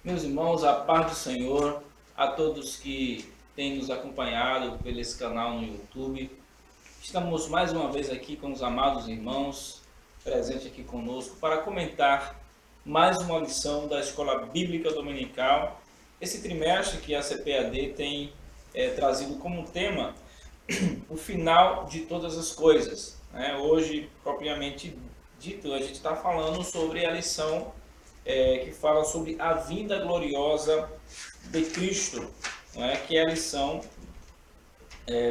Meus irmãos, a paz do Senhor, a todos que têm nos acompanhado pelo esse canal no YouTube. Estamos mais uma vez aqui com os amados irmãos, presentes aqui conosco, para comentar mais uma lição da Escola Bíblica Dominical. Esse trimestre que a CPAD tem trazido como tema o final de todas as coisas. Hoje, propriamente dito, a gente está falando sobre a lição que fala sobre a vinda gloriosa de Cristo, que é a lição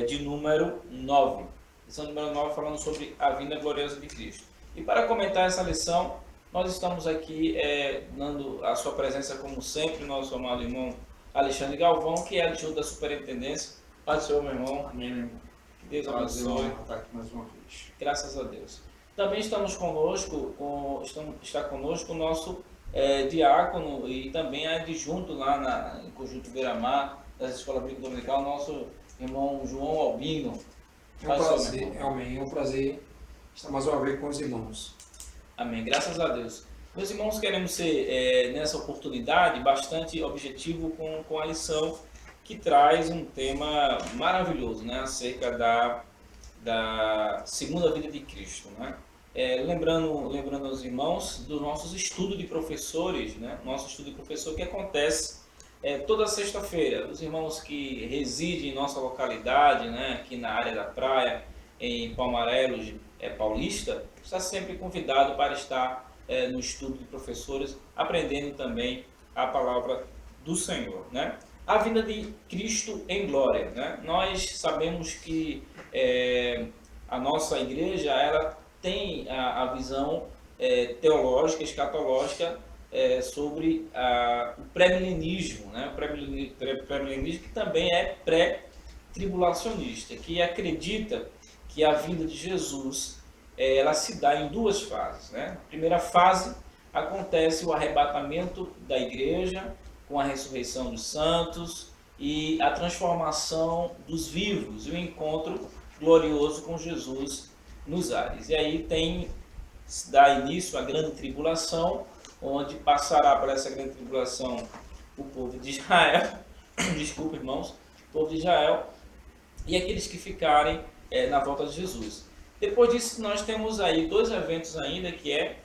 de número 9. Lição número 9 falando sobre a vinda gloriosa de Cristo. E para comentar essa lição, nós estamos aqui dando a sua presença, como sempre, nosso amado irmão Alexandre Galvão, que é adjunto da superintendência. Pai do Senhor, meu irmão. Amém, meu irmão. Que Deus abençoe. Estar aqui mais uma vez. Graças a Deus. Também estamos conosco, está conosco o nosso diácono e também adjunto lá em Conjunto Beira-Mar, da Escola Bíblica Dominical, nosso irmão João Albino. É um prazer, amém. É um prazer estar mais uma vez com os irmãos. Amém. Graças a Deus. Meus irmãos, queremos ser, nessa oportunidade, bastante objetivo com a lição que traz um tema maravilhoso, acerca da segunda vinda de Cristo, lembrando aos irmãos dos nossos estudos de professores, nosso estudo de professor que acontece toda sexta-feira. Os irmãos que residem em nossa localidade, aqui na área da praia, em Palmarelos, Paulista, está sempre convidado para estar no estudo de professores, aprendendo também a palavra do Senhor, A vinda de Cristo em glória, Nós sabemos que a nossa igreja, ela tem a visão teológica, escatológica, sobre o pré-milenismo, o pré-milenismo que também é pré-tribulacionista, que acredita que a vinda de Jesus ela se dá em duas fases. A primeira fase acontece o arrebatamento da igreja, com a ressurreição dos santos e a transformação dos vivos e o encontro glorioso com Jesus nos ares. E aí dá início à grande tribulação, onde passará por essa grande tribulação o povo de Israel, desculpa irmãos, o povo de Israel e aqueles que ficarem na volta de Jesus. Depois disso nós temos aí dois eventos ainda, que é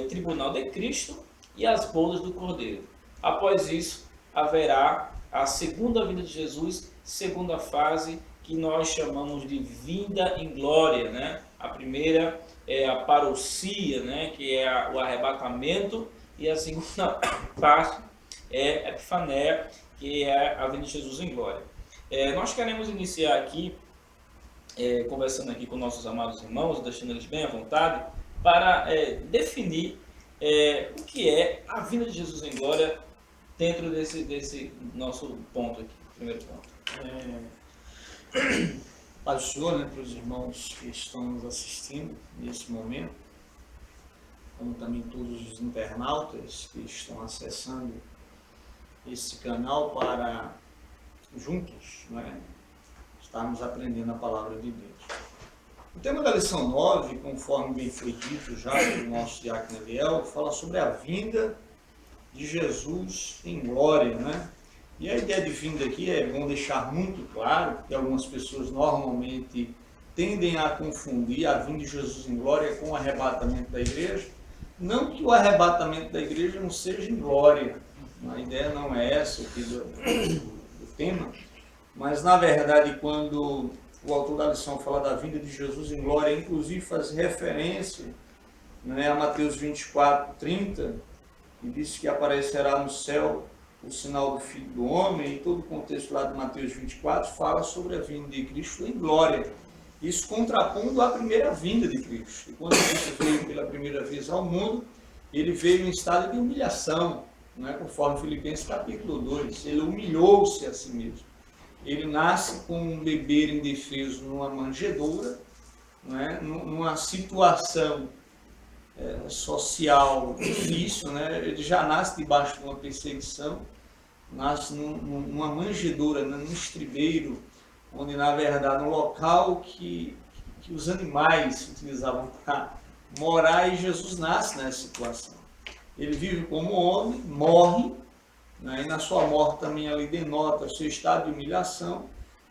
o tribunal de Cristo e as bodas do Cordeiro. Após isso haverá a segunda vinda de Jesus, segunda fase, que nós chamamos de vinda em glória, A primeira é a parousia, que é o arrebatamento, e a segunda parte é a epifaneia, que é a vinda de Jesus em glória. Nós queremos iniciar aqui, conversando aqui com nossos amados irmãos, deixando eles bem à vontade, para definir o que é a vinda de Jesus em glória dentro desse nosso ponto aqui, primeiro ponto. Paz do Senhor, para os irmãos que estão nos assistindo nesse momento, como também todos os internautas que estão acessando esse canal para juntos, estarmos aprendendo a palavra de Deus. O tema da lição 9, conforme bem foi dito já pelo nosso diácono Eliel, fala sobre a vinda de Jesus em glória, E a ideia de vinda aqui é bom deixar muito claro, que algumas pessoas normalmente tendem a confundir a vinda de Jesus em glória com o arrebatamento da igreja. Não que o arrebatamento da igreja não seja em glória, a ideia não é essa aqui do tema, mas na verdade quando o autor da lição fala da vinda de Jesus em glória, inclusive faz referência a Mateus 24:30, e diz que aparecerá no céu o sinal do Filho do Homem, e todo o contexto lá de Mateus 24 fala sobre a vinda de Cristo em glória. Isso contrapondo à primeira vinda de Cristo. E quando Cristo veio pela primeira vez ao mundo, ele veio em estado de humilhação, conforme Filipenses capítulo 2. Ele humilhou-se a si mesmo. Ele nasce com um bebê indefeso numa manjedoura, numa situação social difícil, Ele já nasce debaixo de uma perseguição, nasce numa manjedoura, num estribeiro, onde na verdade um local que os animais utilizavam para morar, e Jesus nasce nessa situação. Ele vive como homem, morre, né? E na sua morte também ali denota o seu estado de humilhação,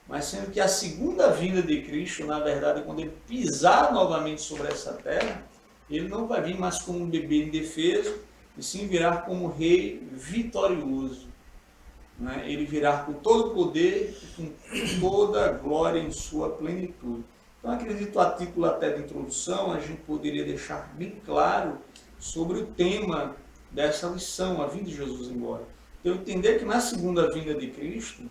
mas sendo que a segunda vinda de Cristo, na verdade, quando ele pisar novamente sobre essa terra, ele não vai vir mais como um bebê indefeso, e sim virá como um rei vitorioso. Né? Ele virá com todo o poder e com toda a glória em sua plenitude. Então, acredito, a título até de introdução, a gente poderia deixar bem claro sobre o tema dessa lição, a vinda de Jesus embora. Então, entender que na segunda vinda de Cristo,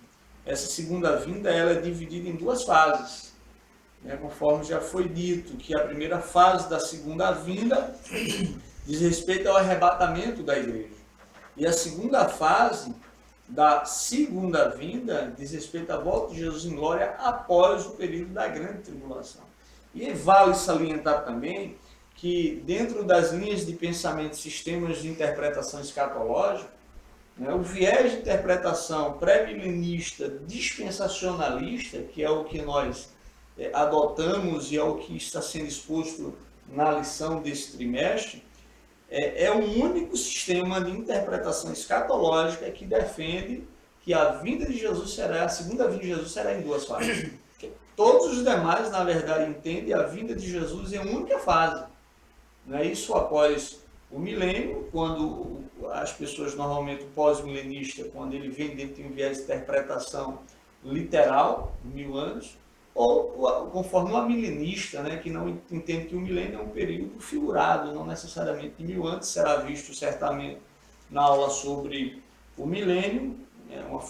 essa segunda vinda ela é dividida em duas fases. Né? Conforme já foi dito, que a primeira fase da segunda vinda diz respeito ao arrebatamento da igreja. E a segunda fase da segunda vinda diz respeito à volta de Jesus em glória após o período da grande tribulação. E vale salientar também que dentro das linhas de pensamento, sistemas de interpretação escatológica, né, o viés de interpretação pré-milenista dispensacionalista, que é o que nós adotamos e é o que está sendo exposto na lição desse trimestre, é o único sistema de interpretação escatológica que defende que a vinda de Jesus será, a segunda vinda de Jesus será em duas fases. Todos os demais, na verdade, entendem a vinda de Jesus em uma única fase. Não é isso após o milênio, quando as pessoas, normalmente o pós-milenista, quando ele vem dentro de um viés de interpretação literal, 1000 anos, ou conforme uma milenista, né, que não entende que o milênio é um período figurado, não necessariamente de 1000 anos, será visto certamente na aula sobre o milênio,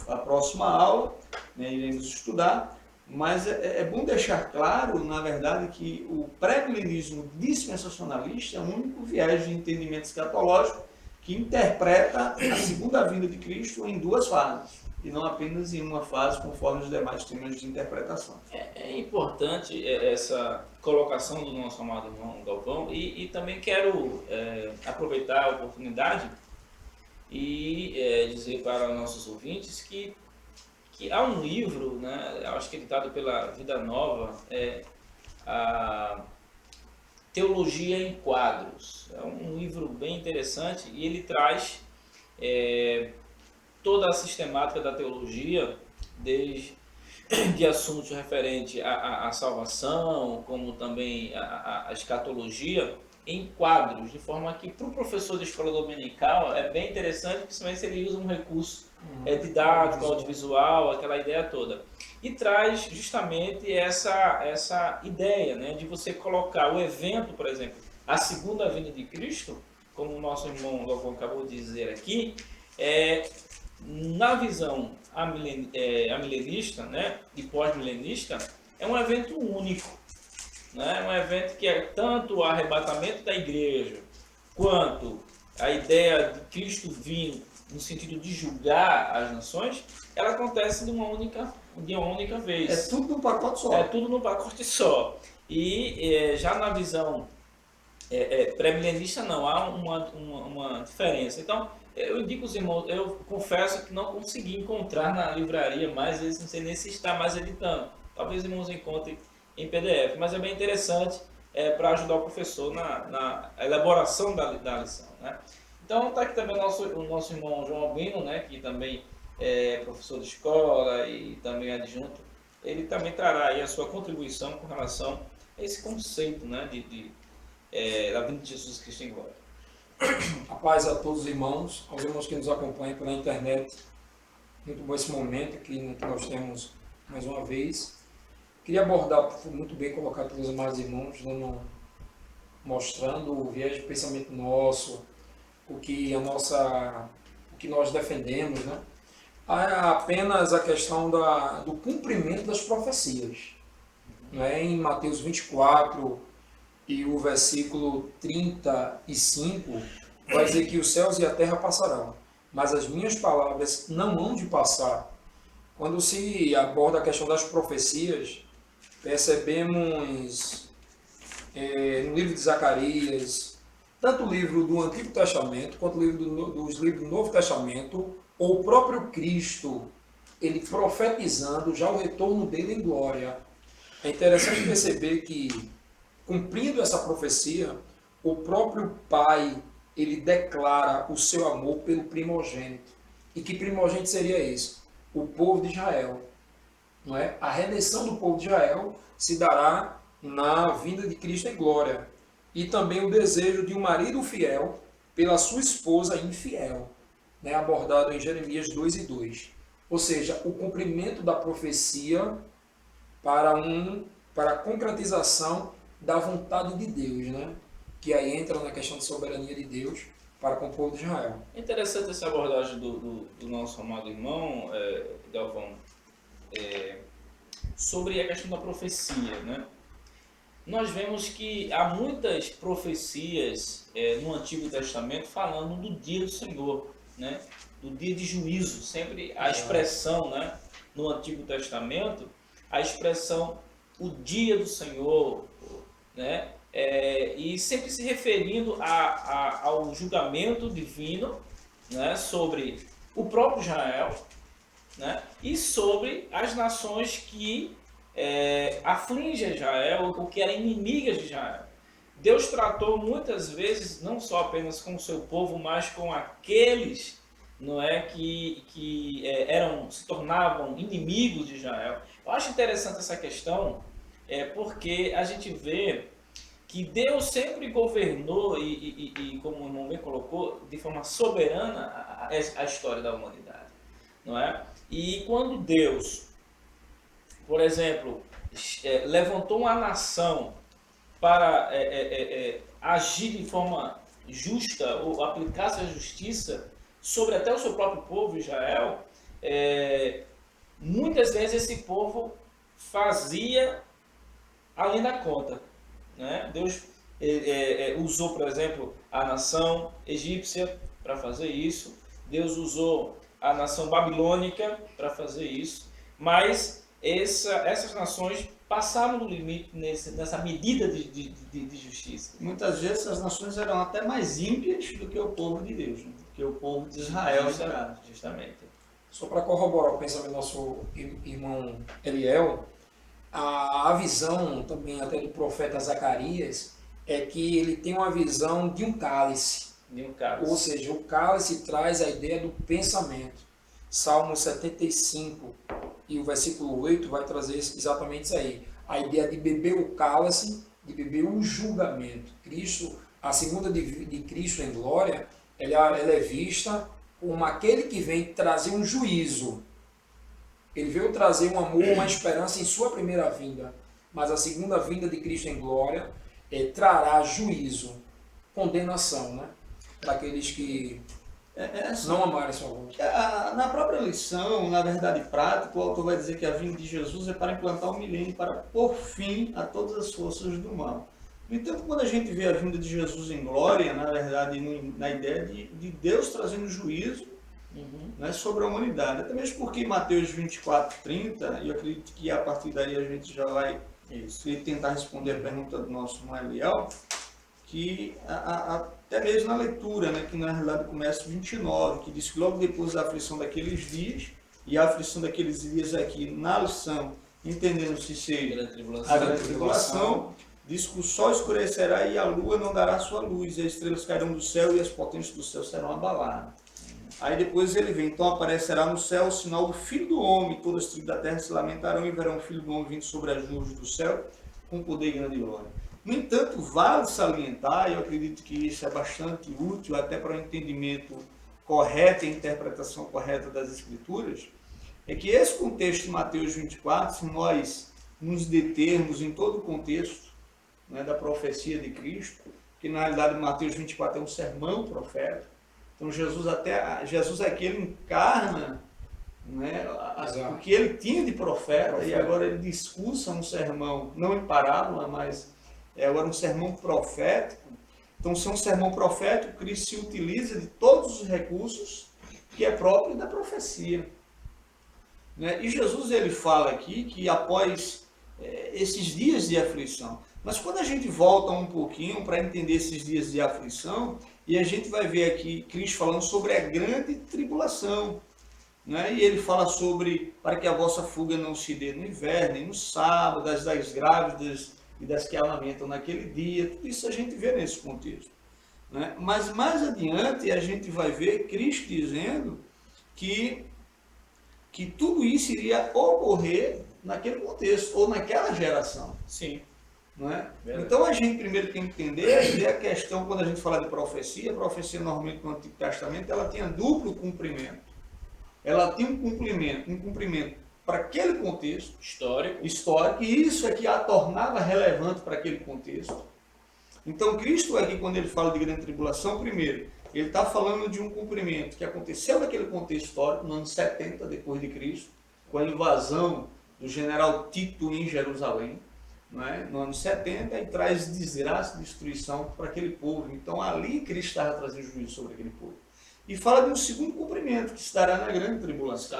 a próxima aula, né, iremos estudar, mas é bom deixar claro, na verdade, que o pré-milenismo dispensacionalista é o único viés de entendimento escatológico que interpreta a segunda vinda de Cristo em duas fases, e não apenas em uma fase, conforme os demais temas de interpretação. É importante essa colocação do nosso amado irmão Galvão, e também quero aproveitar a oportunidade e dizer para nossos ouvintes que há um livro, né, acho que editado pela Vida Nova, a Teologia em Quadros. É um livro bem interessante e ele traz toda a sistemática da teologia, desde de assuntos referentes à salvação, como também à escatologia, em quadros, de forma que para o professor de escola dominical é bem interessante, principalmente se ele usa um recurso didático, audiovisual, aquela ideia toda. E traz justamente essa ideia, né, de você colocar o evento, por exemplo, a segunda vinda de Cristo, como o nosso irmão Galvão acabou de dizer aqui, na visão amilenista, né, e pós-milenista, é um evento único. Né? É um evento que é tanto o arrebatamento da igreja, quanto a ideia de Cristo vir no sentido de julgar as nações, ela acontece de uma única vez. É tudo num pacote só. É tudo num pacote só. E já na visão pré-milenista não, há uma diferença. Então, eu indico os irmãos, eu confesso que não consegui encontrar na livraria, mas não sei nem se está mais editando. Talvez os irmãos encontrem em PDF, mas é bem interessante para ajudar o professor na elaboração da lição. Né? Então está aqui também o nosso irmão João Albino, né, que também é professor de escola e também adjunto. Ele também trará aí a sua contribuição com relação a esse conceito, né, da vinda de Jesus Cristo em glória. A paz a todos os irmãos, aos irmãos que nos acompanham pela internet. Muito bom esse momento que nós temos mais uma vez. Queria abordar, muito bem colocado pelos amados irmãos, mostrando o viés de pensamento nosso, o que nós defendemos, né? Apenas a questão do cumprimento das profecias. Né? Em Mateus 24 e o versículo 35, vai dizer que os céus e a terra passarão, mas as minhas palavras não hão de passar. Quando se aborda a questão das profecias, percebemos no livro de Zacarias, tanto o livro do Antigo Testamento quanto o livro dos livros do Novo Testamento, ou o próprio Cristo, ele profetizando já o retorno dele em glória. É interessante perceber que, cumprindo essa profecia, o próprio Pai, ele declara o seu amor pelo primogênito. E que primogênito seria esse? O povo de Israel. Não é? A redenção do povo de Israel se dará na vinda de Cristo em glória. E também o desejo de um marido fiel pela sua esposa infiel, né? Abordado em Jeremias 2:2. Ou seja, o cumprimento da profecia para a concretização da vontade de Deus, né? Que aí entra na questão de soberania de Deus para com o povo de Israel. É interessante essa abordagem do nosso amado irmão, Galvão, sobre a questão da profecia, né? Nós vemos que há muitas profecias no Antigo Testamento falando do dia do Senhor, né? Do dia de juízo. Sempre a expressão, né? No Antigo Testamento, a expressão o dia do Senhor, né? E sempre se referindo ao julgamento divino, né? Sobre o próprio Israel, né? E sobre as nações que afligem Israel, ou que eram inimigas de Israel. Deus tratou muitas vezes, não só apenas com o seu povo, mas com aqueles, não é, que se tornavam inimigos de Israel. Eu acho interessante essa questão, porque a gente vê que Deus sempre governou e como o irmão bem colocou, de forma soberana a história da humanidade, não é? E quando Deus, por exemplo, levantou uma nação para agir de forma justa ou aplicasse a justiça sobre até o seu próprio povo, Israel, muitas vezes esse povo fazia além da conta, né? Deus usou, por exemplo, a nação egípcia para fazer isso, Deus usou a nação babilônica para fazer isso, mas essas nações passaram do limite nessa medida de justiça. Muitas vezes essas nações eram até mais ímpias do que o povo de Deus, né? Do que o povo de Israel. Justamente. Só para corroborar o pensamento do nosso irmão Eliel, a visão também até do profeta Zacarias é que ele tem uma visão de um cálice. Ou seja, o cálice traz a ideia do pensamento. Salmo 75 e o versículo 8 vai trazer exatamente isso aí. A ideia de beber o cálice, de beber o julgamento. Cristo, a segunda de Cristo em glória, ela é vista como aquele que vem trazer um juízo. Ele veio trazer um amor, uma esperança em sua primeira vinda. Mas a segunda vinda de Cristo em glória trará juízo, condenação, né? Daqueles que não amarem sua voz. Na própria lição, na verdade prática, o autor vai dizer que a vinda de Jesus é para implantar o milênio, para pôr fim a todas as forças do mal. No entanto, quando a gente vê a vinda de Jesus em glória, na verdade, na ideia de Deus trazendo juízo, né, sobre a humanidade. Até mesmo porque em Mateus 24:30, e eu acredito que a partir daí a gente já vai tentar responder a pergunta do nosso irmão Eliel, que até mesmo na leitura, né, que na realidade começa 29, que diz que logo depois da aflição daqueles dias, e a aflição daqueles dias aqui na lição, entendendo-se ser a grande tribulação, diz que o sol escurecerá e a lua não dará sua luz, e as estrelas cairão do céu e as potências do céu serão abaladas. Aí depois ele vem, então aparecerá no céu o sinal do Filho do Homem, todas as tribos da terra se lamentarão e verão o Filho do Homem vindo sobre as nuvens do céu, com poder e grande glória. No entanto, vale salientar, e eu acredito que isso é bastante útil até para o entendimento correto e a interpretação correta das Escrituras, é que esse contexto de Mateus 24, se nós nos determos em todo o contexto, né, da profecia de Cristo, que na realidade Mateus 24 é um sermão profético. Então Jesus aqui ele encarna, né, o que ele tinha de profeta, e agora ele discursa um sermão, não em parábola, mas agora um sermão profético. Então, se é um sermão profético, Cristo se utiliza de todos os recursos que é próprio da profecia. Né? E Jesus ele fala aqui que após esses dias de aflição, mas quando a gente volta um pouquinho para entender esses dias de aflição, e a gente vai ver aqui Cristo falando sobre a grande tribulação, né? E ele fala sobre, para que a vossa fuga não se dê no inverno, nem no sábado, das grávidas e das que amamentam naquele dia, tudo isso a gente vê nesse contexto. Né? Mas mais adiante a gente vai ver Cristo dizendo que tudo isso iria ocorrer naquele contexto, ou naquela geração. Sim. Não é? Verdade. Então a gente primeiro tem que entender a questão, quando a gente fala de profecia, a profecia normalmente no Antigo Testamento, ela tinha duplo cumprimento. Ela tinha um cumprimento para aquele contexto histórico, e isso é que a tornava relevante para aquele contexto. Então Cristo aqui, quando ele fala de grande tribulação, primeiro, ele está falando de um cumprimento que aconteceu naquele contexto histórico, no ano 70 depois de Cristo, com a invasão do general Tito em Jerusalém, não é? No ano 70, e traz desgraça e destruição para aquele povo. Então ali Cristo estava trazendo juízo sobre aquele povo. E fala de um segundo cumprimento, que estará na grande tribulação.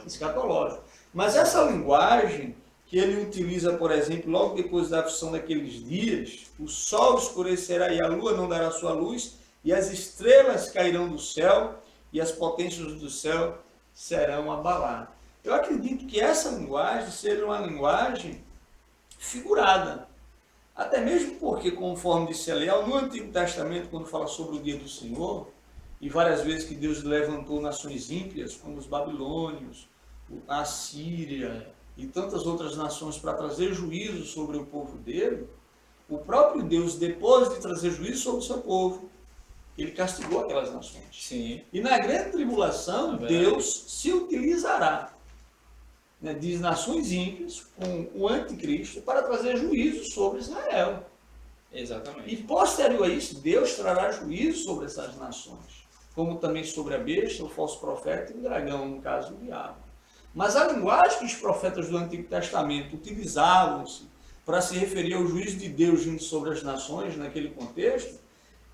Escatológico. Mas essa linguagem que ele utiliza, por exemplo, logo depois da aflição daqueles dias, o sol escurecerá e a lua não dará sua luz, e as estrelas cairão do céu, e as potências do céu serão abaladas. Eu acredito que essa linguagem seja uma linguagem figurada. Até mesmo porque, conforme disse Eliel, no Antigo Testamento, quando fala sobre o dia do Senhor, e várias vezes que Deus levantou nações ímpias, como os babilônios, a Síria e tantas outras nações para trazer juízo sobre o povo dele, o próprio Deus, depois de trazer juízo sobre o seu povo, ele castigou aquelas nações. Sim. E na grande tribulação, Deus se utilizará, né, de nações ímpias com o anticristo para trazer juízo sobre Israel. Exatamente. E posterior a isso, Deus trará juízo sobre essas nações, como também sobre a besta, o falso profeta e o dragão, no caso do diabo. Mas a linguagem que os profetas do Antigo Testamento utilizavam-se para se referir ao juízo de Deus vindo sobre as nações naquele contexto,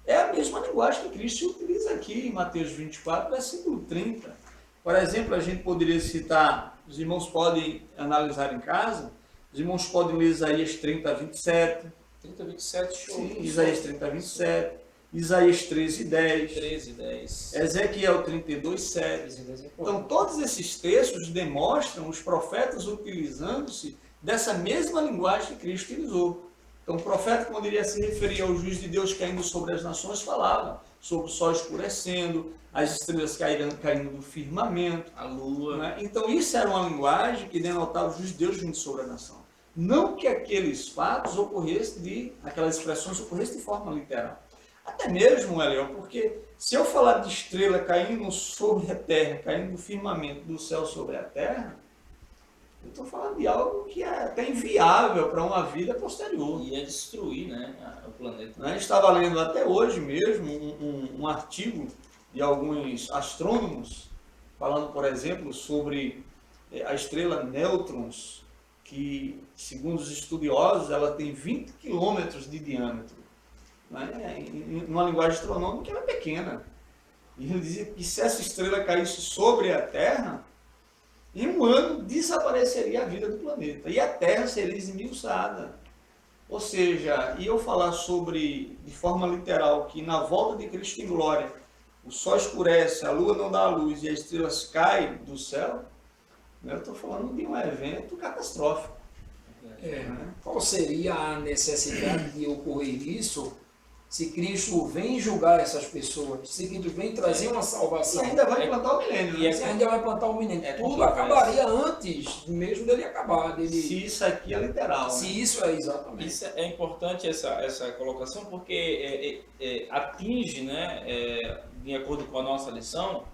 é a mesma linguagem que Cristo utiliza aqui em Mateus 24, versículo 30. Por exemplo, a gente poderia citar, os irmãos podem analisar em casa, os irmãos podem ler Isaías 30, 27. 30, 27, show. Sim, Isaías 30, 27. Isaías 13, 10. 13, 10. Ezequiel 32, 7. Então, todos esses textos demonstram os profetas utilizando-se dessa mesma linguagem que Cristo utilizou. Então, o profeta, quando iria se referir ao juízo de Deus caindo sobre as nações, falava sobre o sol escurecendo, as estrelas caindo do firmamento, a lua. Né? Então, isso era uma linguagem que denotava o juízo de Deus vindo sobre a nação. Não que aqueles fatos ocorressem, aquelas expressões ocorressem de forma literal. Até mesmo, Eliel, porque se eu falar de estrela caindo sobre a terra, caindo do firmamento do céu sobre a terra, eu estou falando de algo que é até inviável para uma vida posterior. E ia destruir, né, o planeta. A gente estava lendo até hoje mesmo um artigo de alguns astrônomos, falando, por exemplo, sobre a estrela Nêutrons, que, segundo os estudiosos, ela tem 20 quilômetros de diâmetro. Né? Numa linguagem astronômica, ela é pequena. E ele dizia que se essa estrela caísse sobre a Terra, em um ano desapareceria a vida do planeta. E a Terra seria esmiuçada. Ou seja, e eu falar sobre, de forma literal, que na volta de Cristo em glória, o sol escurece, a lua não dá a luz e as estrelas caem do céu, eu estou falando de um evento catastrófico. Qual seria a necessidade de ocorrer isso se Cristo vem julgar essas pessoas, se Cristo vem trazer uma salvação? E ainda vai plantar o milênio. E ainda vai plantar o milênio. Tudo acabaria antes mesmo dele acabar. Se isso aqui é literal. Se isso exatamente. Isso é importante, essa colocação, porque atinge, né, de acordo com a nossa lição,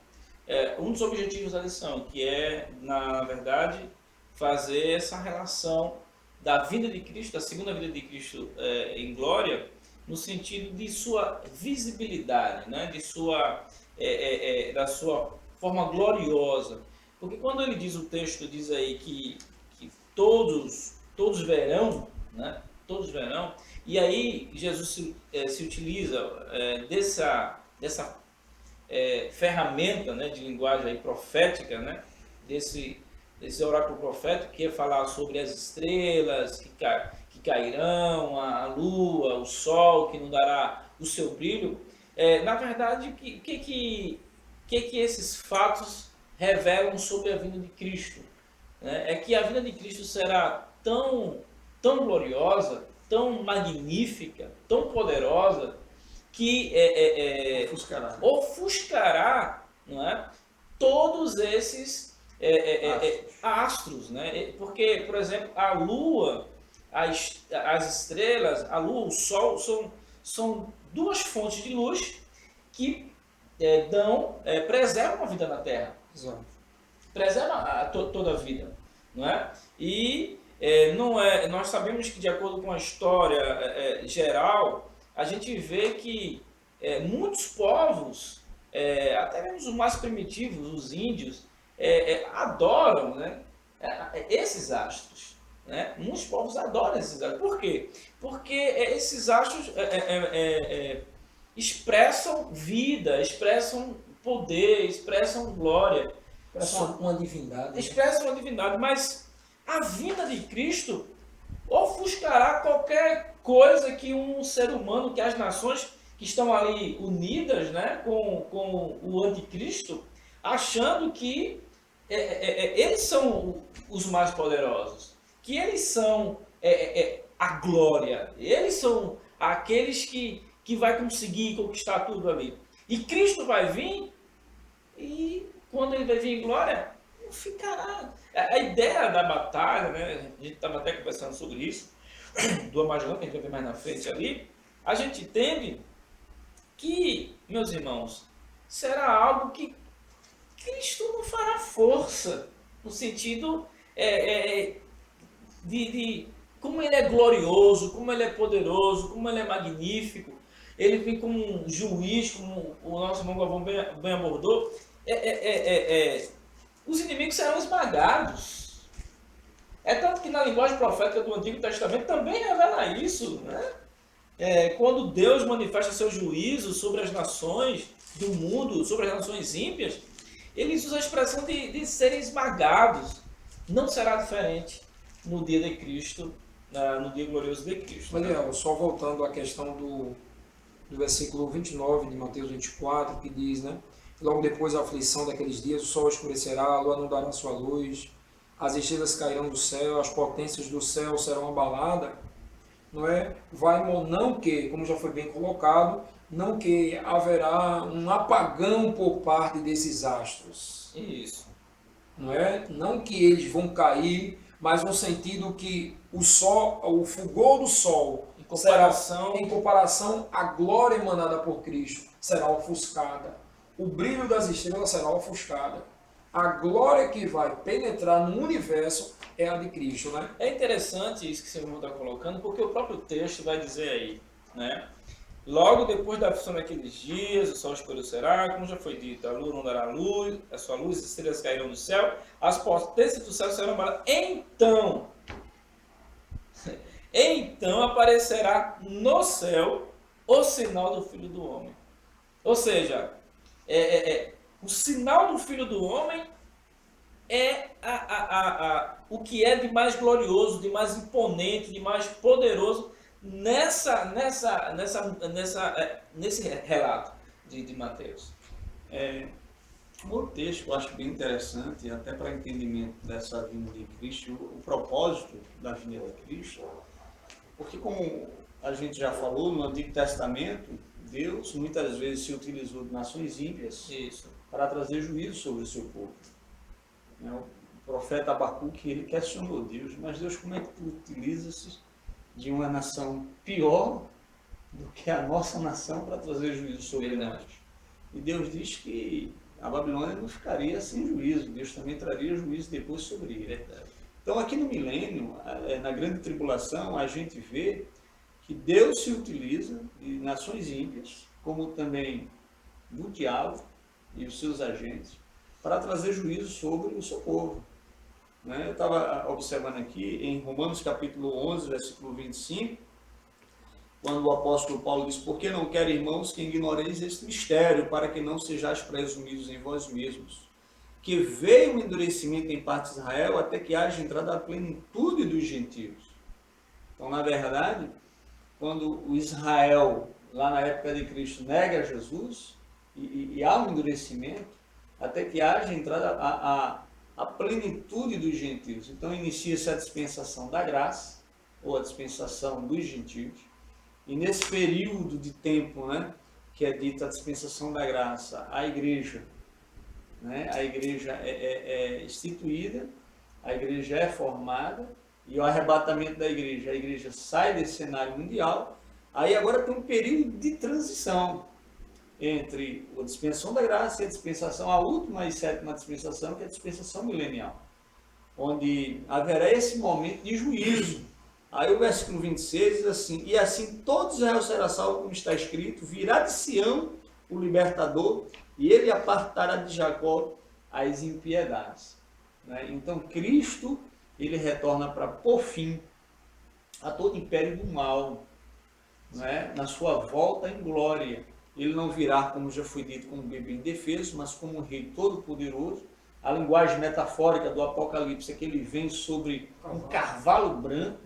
um dos objetivos da lição, que é, na verdade, fazer essa relação da vinda de Cristo, da segunda vinda de Cristo em glória, no sentido de sua visibilidade, né? Da sua forma gloriosa. Porque quando ele diz, o texto diz aí que todos verão, né? Todos verão, e aí Jesus se utiliza dessa ferramenta, né, de linguagem aí profética, né? Desse oráculo profético, que é falar sobre as estrelas que cairão, a lua, o sol, que não dará o seu brilho. Na verdade, o que esses fatos revelam sobre a vinda de Cristo? Né? É que a vinda de Cristo será tão gloriosa, tão magnífica, tão poderosa, que ofuscará, não é? todos esses astros, né? Porque, por exemplo, a Lua, as estrelas, a Lua, o Sol, são duas fontes de luz que preservam a vida na Terra. Exato. Preserva toda a vida, não é? E nós sabemos que, de acordo com a história geral, a gente vê que muitos povos, até mesmo os mais primitivos, os índios, adoram, né, esses astros. Né? Muitos povos adoram esses astros. Por quê? Porque esses astros expressam vida, expressam poder, expressam glória. Expressam uma divindade. Expressam uma divindade, mas a vinda de Cristo ofuscará qualquer coisa que um ser humano, que as nações que estão ali unidas, né, com o anticristo, achando que eles são os mais poderosos, que eles são a glória, eles são aqueles que vai conseguir conquistar tudo ali. E Cristo vai vir, e quando ele vai vir em glória, não ficará. A ideia da batalha, né, a gente estava até conversando sobre isso, do Armagedon, que a gente vai ver mais na frente ali, a gente entende que, meus irmãos, será algo que Cristo não fará força, no sentido de como ele é glorioso, como ele é poderoso, como ele é magnífico. Ele vem como um juiz, como o nosso irmão Galvão bem abordou. Os inimigos serão esmagados. É tanto que na linguagem profética do Antigo Testamento também revela isso, né? Quando Deus manifesta seu juízo sobre as nações do mundo, sobre as nações ímpias, ele usa a expressão de serem esmagados. Não será diferente no dia de Cristo, no dia glorioso de Cristo. Daniel, só voltando à questão do versículo 29 de Mateus 24, que diz, né? Logo depois da aflição daqueles dias, o sol escurecerá, a lua não dará sua luz, as estrelas cairão do céu, as potências do céu serão abaladas, não é? Não que, como já foi bem colocado, não que haverá um apagão por parte desses astros. Isso. Não é? Não que eles vão cair, mas no sentido que o sol, o fulgor do sol, em comparação à glória emanada por Cristo, será ofuscada. O brilho das estrelas será ofuscada. A glória que vai penetrar no universo é a de Cristo, né? É interessante isso que você está colocando, porque o próprio texto vai dizer aí, né? Logo depois da aflição daqueles dias, o sol escurecerá, como já foi dito, a lua não dará luz, a sua luz, as estrelas cairão do céu, as potências do céu serão abaladas. Então aparecerá no céu o sinal do Filho do Homem. Ou seja, o sinal do Filho do Homem é o que é de mais glorioso, de mais imponente, de mais poderoso nesse relato de Mateus. Um outro texto que eu acho bem interessante, até para entendimento dessa vinda de Cristo, o propósito da vinda de Cristo, porque como a gente já falou, no Antigo Testamento, Deus muitas vezes se utilizou de nações ímpias para trazer juízo sobre o seu povo. O profeta Abacuque, ele questionou Deus, mas Deus, como é que tu utilizas-se de uma nação pior do que a nossa nação para trazer juízo sobre nós? E Deus diz que a Babilônia não ficaria sem juízo, Deus também traria juízo depois sobre ele. Então aqui no milênio, na grande tribulação, a gente vê que Deus se utiliza de nações ímpias, como também do diabo e os seus agentes, para trazer juízo sobre o seu povo. Eu estava observando aqui em Romanos capítulo 11, versículo 25, quando o apóstolo Paulo diz: porque não quero, irmãos, que ignoreis este mistério, para que não sejais presumidos em vós mesmos, que veio o endurecimento em parte de Israel, até que haja entrada a plenitude dos gentios. Então, na verdade, quando o Israel, lá na época de Cristo, nega Jesus, e há um endurecimento, até que haja entrada a plenitude dos gentios. Então, inicia-se a dispensação da graça, ou a dispensação dos gentios, e nesse período de tempo, que é dita a dispensação da graça, a igreja né? A igreja é instituída, a igreja é formada, e o arrebatamento da igreja, a igreja sai desse cenário mundial, aí agora tem um período de transição entre a dispensação da graça e a dispensação, a última e sétima dispensação, que é a dispensação milenial, onde haverá esse momento de juízo. Aí o versículo 26 diz assim: e assim todo Israel será salvo, como está escrito, virá de Sião o libertador, e ele apartará de Jacó as impiedades. Né? Então Cristo, ele retorna para pôr fim a todo império do mal, né? Na sua volta em glória. Ele não virá, como já foi dito, como um bebê indefeso, mas como um rei todo-poderoso. A linguagem metafórica do Apocalipse é que ele vem sobre um cavalo branco,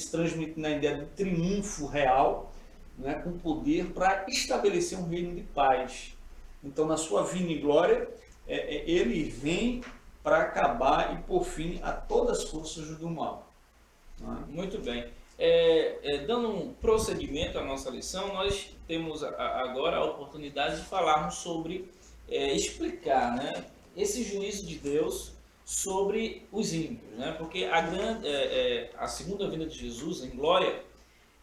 transmitindo a ideia de triunfo real, né, com poder para estabelecer um reino de paz. Então, na sua vinda em glória, ele vem para acabar e pôr fim a todas as forças do mal. Né? Muito bem. Dando um procedimento à nossa lição, nós temos agora a oportunidade de falarmos sobre, explicar, né, esse juízo de Deus sobre os ímpios, né? Porque a segunda vinda de Jesus em glória,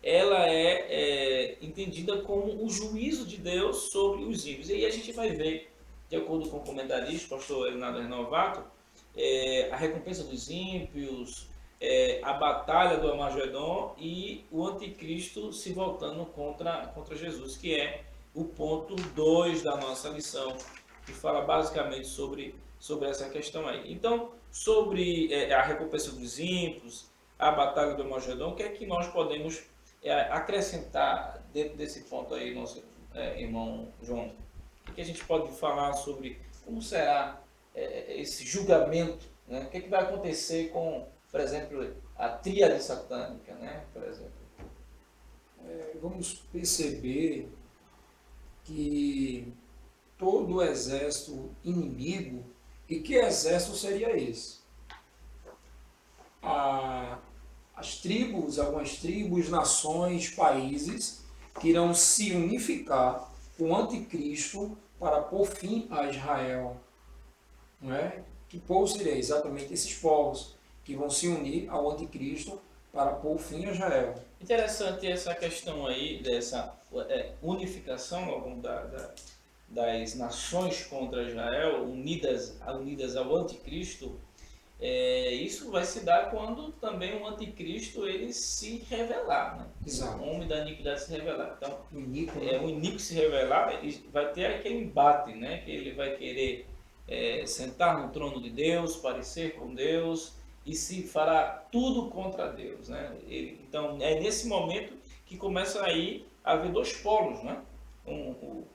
ela é entendida como o juízo de Deus sobre os ímpios. E aí a gente vai ver, de acordo com o comentarista, o pastor Leonardo Renovato, a recompensa dos ímpios, a batalha do Armagedon e o anticristo se voltando contra Jesus, que é o ponto 2 da nossa lição, que fala basicamente sobre essa questão aí. Então, sobre a recompensa dos ímpios, a batalha do Armagedon, o que é que nós podemos acrescentar dentro desse ponto aí, nosso irmão João? O que a gente pode falar sobre como será esse julgamento, né? O que é que vai acontecer com, por exemplo, a tríade satânica, né? Por exemplo. Vamos perceber que todo o exército inimigo, e que exército seria esse? Algumas tribos, nações, países que irão se unificar com o anticristo para pôr fim a Israel. Não é? Que povo seria exatamente esses povos que vão se unir ao anticristo para pôr fim a Israel. Interessante essa questão aí, dessa unificação das nações contra Israel, unidas ao anticristo. Isso vai se dar quando também o anticristo ele se revelar, né? Exato. O homem da iniquidade se revelar. Então, O iníquo, o iníquo se revelar, vai ter aquele embate, né? Que ele vai querer sentar no trono de Deus, parecer com Deus, e se fará tudo contra Deus, né? Então, é nesse momento que começa aí a haver dois polos, né? O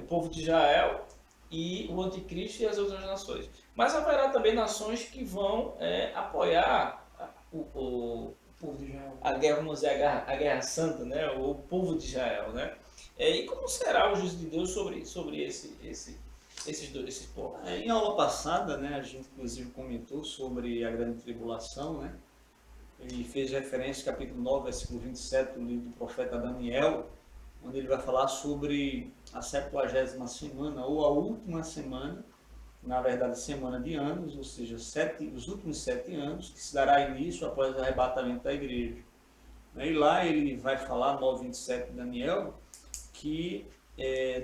povo de Israel e o anticristo e as outras nações. Mas haverá também nações que vão apoiar o povo de Israel. a guerra, vamos dizer, a guerra santa, né? O povo de Israel, né? E como será o juízo de Deus sobre esses povos? Em aula passada, né, a gente inclusive comentou sobre a grande tribulação, né? Ele fez referência ao capítulo 9, versículo 27 do livro do profeta Daniel, onde ele vai falar sobre a 70ª semana, ou a última semana, na verdade semana de anos, ou seja, os últimos 7 anos, que se dará início após o arrebatamento da igreja. E lá ele vai falar, 9:27 de Daniel, que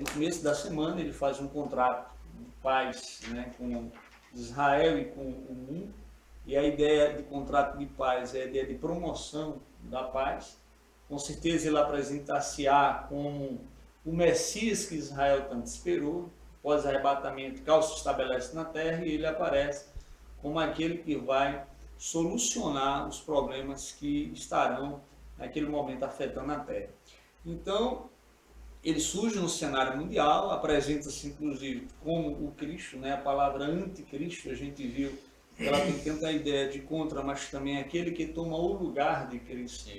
no começo da semana ele faz um contrato de paz, né, com Israel e com o mundo, e a ideia de contrato de paz é a ideia de promoção da paz. Com certeza ele apresentar-se-á como o Messias que Israel tanto esperou. Após o arrebatamento, Cal se estabelece na terra e ele aparece como aquele que vai solucionar os problemas que estarão naquele momento afetando a terra. Então, ele surge no cenário mundial, apresenta-se inclusive como o Cristo, né? A palavra anticristo, a gente viu que ela tem tanto a ideia de contra, mas também aquele que toma o lugar de Cristo.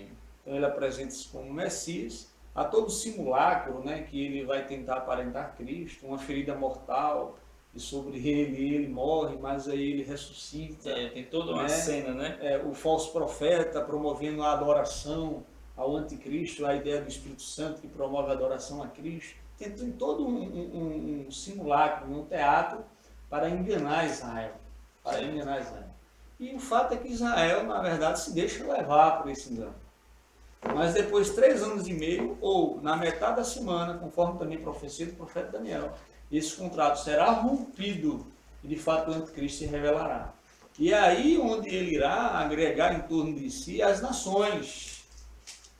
Então ele apresenta-se como Messias, há todo simulacro, né, que ele vai tentar aparentar Cristo, uma ferida mortal, e sobre ele morre, mas aí ele ressuscita. Tem toda uma cena, né? O falso profeta promovendo a adoração ao anticristo, a ideia do Espírito Santo que promove a adoração a Cristo. Tem todo um simulacro, um teatro, para enganar Israel. Para enganar Israel. E o fato é que Israel, na verdade, se deixa levar por esse engano. Mas depois de 3 anos e meio, ou na metade da semana, conforme também profecia do profeta Daniel, esse contrato será rompido e de fato o anticristo se revelará. E é aí onde ele irá agregar em torno de si as nações.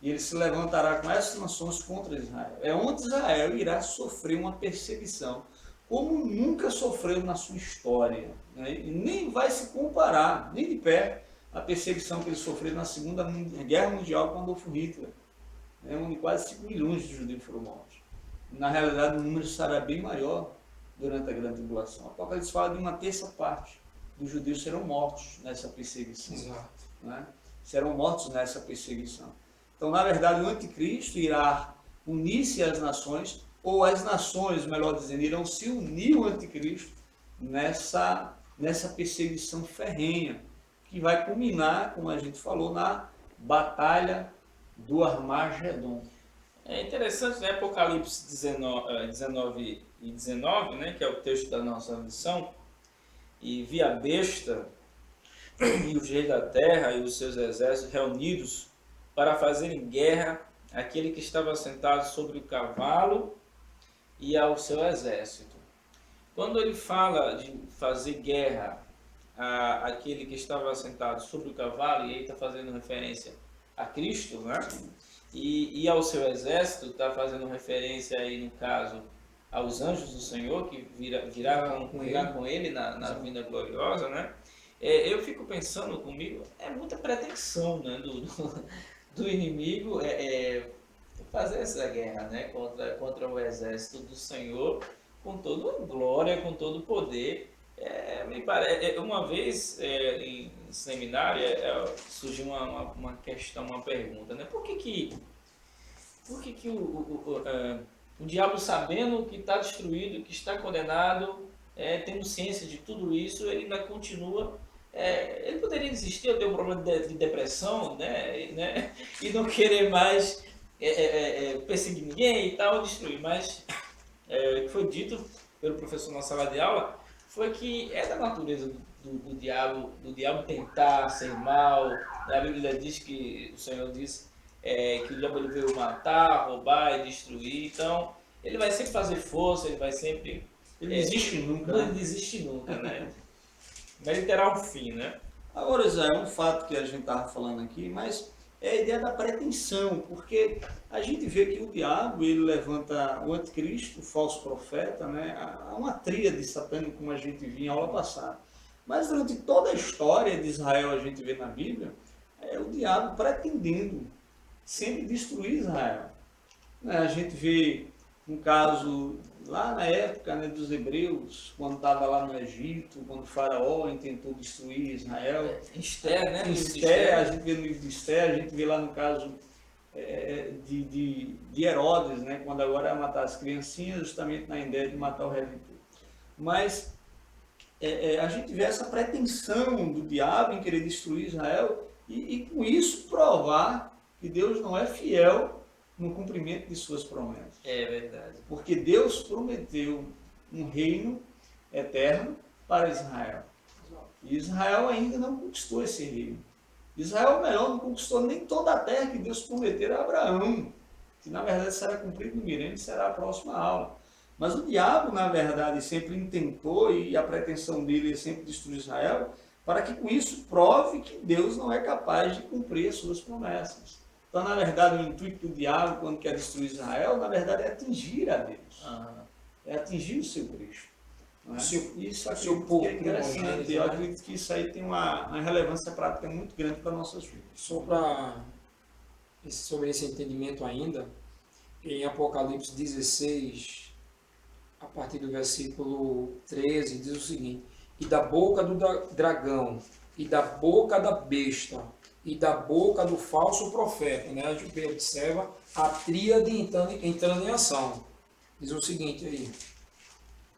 E ele se levantará com essas nações contra Israel. É onde Israel irá sofrer uma perseguição, como nunca sofreu na sua história. Né? E nem vai se comparar, nem de perto, a perseguição que ele sofreu na Segunda Guerra Mundial com Adolf Hitler, né? Onde quase 5 milhões de judeus foram mortos. Na realidade, o número será bem maior durante a Grande Tribulação. O Apocalipse fala de 1/3 parte dos judeus serão mortos nessa perseguição. Exato. Né? Serão mortos nessa perseguição. Então, na verdade, o anticristo irá unir-se às nações, ou as nações, melhor dizendo, irão se unir ao anticristo nessa perseguição ferrenha, que vai culminar, como a gente falou, na batalha do Armagedon. É interessante, né? Apocalipse 19 e 19, né? Que é o texto da nossa lição, e vi a besta e os reis da terra e os seus exércitos reunidos para fazerem guerra àquele que estava sentado sobre o cavalo e ao seu exército. Quando ele fala de fazer guerra àquele que estava sentado sobre o cavalo, e aí está fazendo referência a Cristo, né? E ao seu exército, está fazendo referência aí, no caso, aos anjos do Senhor, que virá com ele na vinda gloriosa, né? Eu fico pensando comigo, é muita pretensão, né, do inimigo fazer essa guerra, né, contra o exército do Senhor, com toda a glória, com todo o poder. Me parece, uma vez em seminário surgiu uma questão, uma pergunta, né? Por que o diabo, sabendo que está destruído, que está condenado, tendo ciência de tudo isso, ele ainda continua? Ele poderia desistir, eu tenho um problema de depressão, né, e não querer mais perseguir ninguém e tal, destruir. Mas o que foi dito pelo professor na sala de aula foi que é da natureza do diabo tentar ser mal. A Bíblia diz que, o Senhor diz que o diabo ele veio matar, roubar e destruir. Então, ele vai sempre fazer força, ele vai sempre... Ele não desiste nunca. Não desiste nunca, né? Mas terá um fim, né? Agora, Zé, é um fato que a gente estava falando aqui, mas é a ideia da pretensão, porque a gente vê que o diabo, ele levanta o anticristo, o falso profeta, né? Há uma tríade satânica, como a gente viu em aula passada. Mas durante toda a história de Israel, a gente vê na Bíblia, o diabo pretendendo sempre destruir Israel. A gente vê um caso lá na época, né, dos hebreus, quando estava lá no Egito, quando o faraó tentou destruir Israel. Esther, né? Esther, a gente vê no livro de Esther, a gente vê lá no caso de Herodes, né, quando agora ia matar as criancinhas, justamente na ideia de matar o Redentor. Mas a gente vê essa pretensão do diabo em querer destruir Israel e com isso provar que Deus não é fiel no cumprimento de suas promessas. É verdade. Porque Deus prometeu um reino eterno para Israel. E Israel ainda não conquistou esse reino. Israel, melhor, não conquistou nem toda a terra que Deus prometeu a Abraão, que na verdade será cumprido no milênio, será a próxima aula. Mas o diabo, na verdade, sempre intentou, e a pretensão dele é sempre destruir Israel, para que com isso prove que Deus não é capaz de cumprir as suas promessas. Então, na verdade, o intuito do diabo, quando quer destruir Israel, na verdade, é atingir a Deus. É atingir o seu Cristo. Não é? Isso aqui é interessante. Eu acredito que isso aí tem uma relevância prática muito grande para nossas vidas. Só sobre esse entendimento ainda, em Apocalipse 16, a partir do versículo 13, diz o seguinte: e da boca do dragão, e da boca da besta, e da boca do falso profeta, né? A gente observa a tríade entrando em ação. Diz o seguinte aí: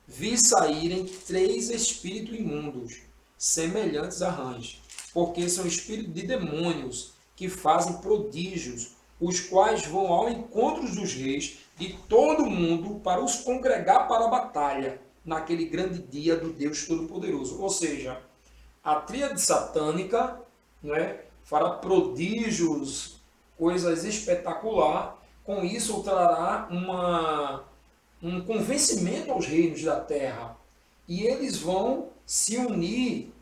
vi saírem 3 espíritos imundos, semelhantes a rãs, porque são espíritos de demônios que fazem prodígios, os quais vão ao encontro dos reis de todo o mundo para os congregar para a batalha. naquele grande dia do Deus Todo-Poderoso. Ou seja, a tríade satânica, não é, fará prodígios, coisas espetaculares. Com isso, trará um convencimento aos reinos da terra. E eles vão se unir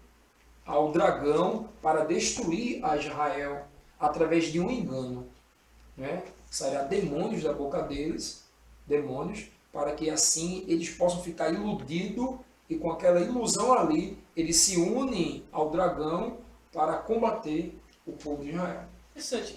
ao dragão para destruir a Israel através de um engano. Né? Sairá demônios da boca deles, demônios, para que assim eles possam ficar iludidos e com aquela ilusão ali, eles se unem ao dragão para combater o povo de Israel. Interessante.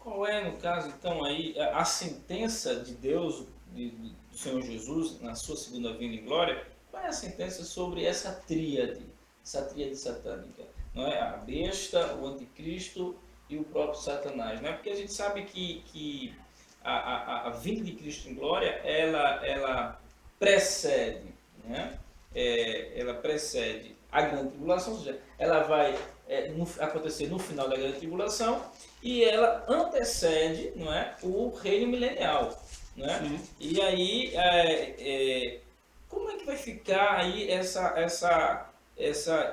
Qual é, no caso, então, aí, a sentença de Deus, do Senhor Jesus, na sua segunda vinda em glória? Qual é a sentença sobre essa tríade satânica? Não é? A besta, o anticristo e o próprio Satanás. Não é? Porque a gente sabe que a vinda de Cristo em glória, ela precede, né? Ela precede a grande tribulação, ou seja, ela vai acontecer no final da grande tribulação e ela antecede, não é, o reino milenial, não é? E aí, como é que vai ficar aí essa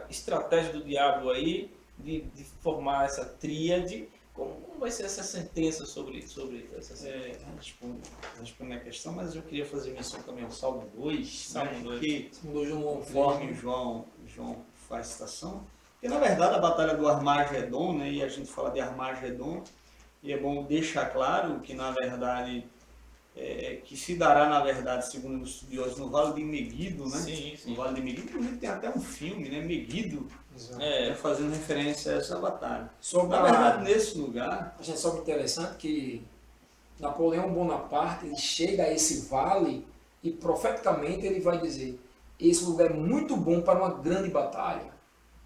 estratégia do diabo aí de formar essa tríade? Como vai ser essa sentença sobre essa sentença? Respondendo a questão, mas eu queria fazer menção também ao Salmo 2, Salmo 2. Porque, João, conforme João faz citação, porque na verdade a batalha do Armagedon, né, e a gente fala de Armagedon, e é bom deixar claro que na verdade, que se dará na verdade, segundo os estudiosos, no Vale de Megido, né? Sim. No Vale de Megido, inclusive tem até um filme, né, Megido, É. fazendo referência a essa batalha. Sobre Na verdade, nesse lugar, a gente sabe interessante que Napoleão Bonaparte ele chega a esse vale e profeticamente ele vai dizer: esse lugar é muito bom para uma grande batalha,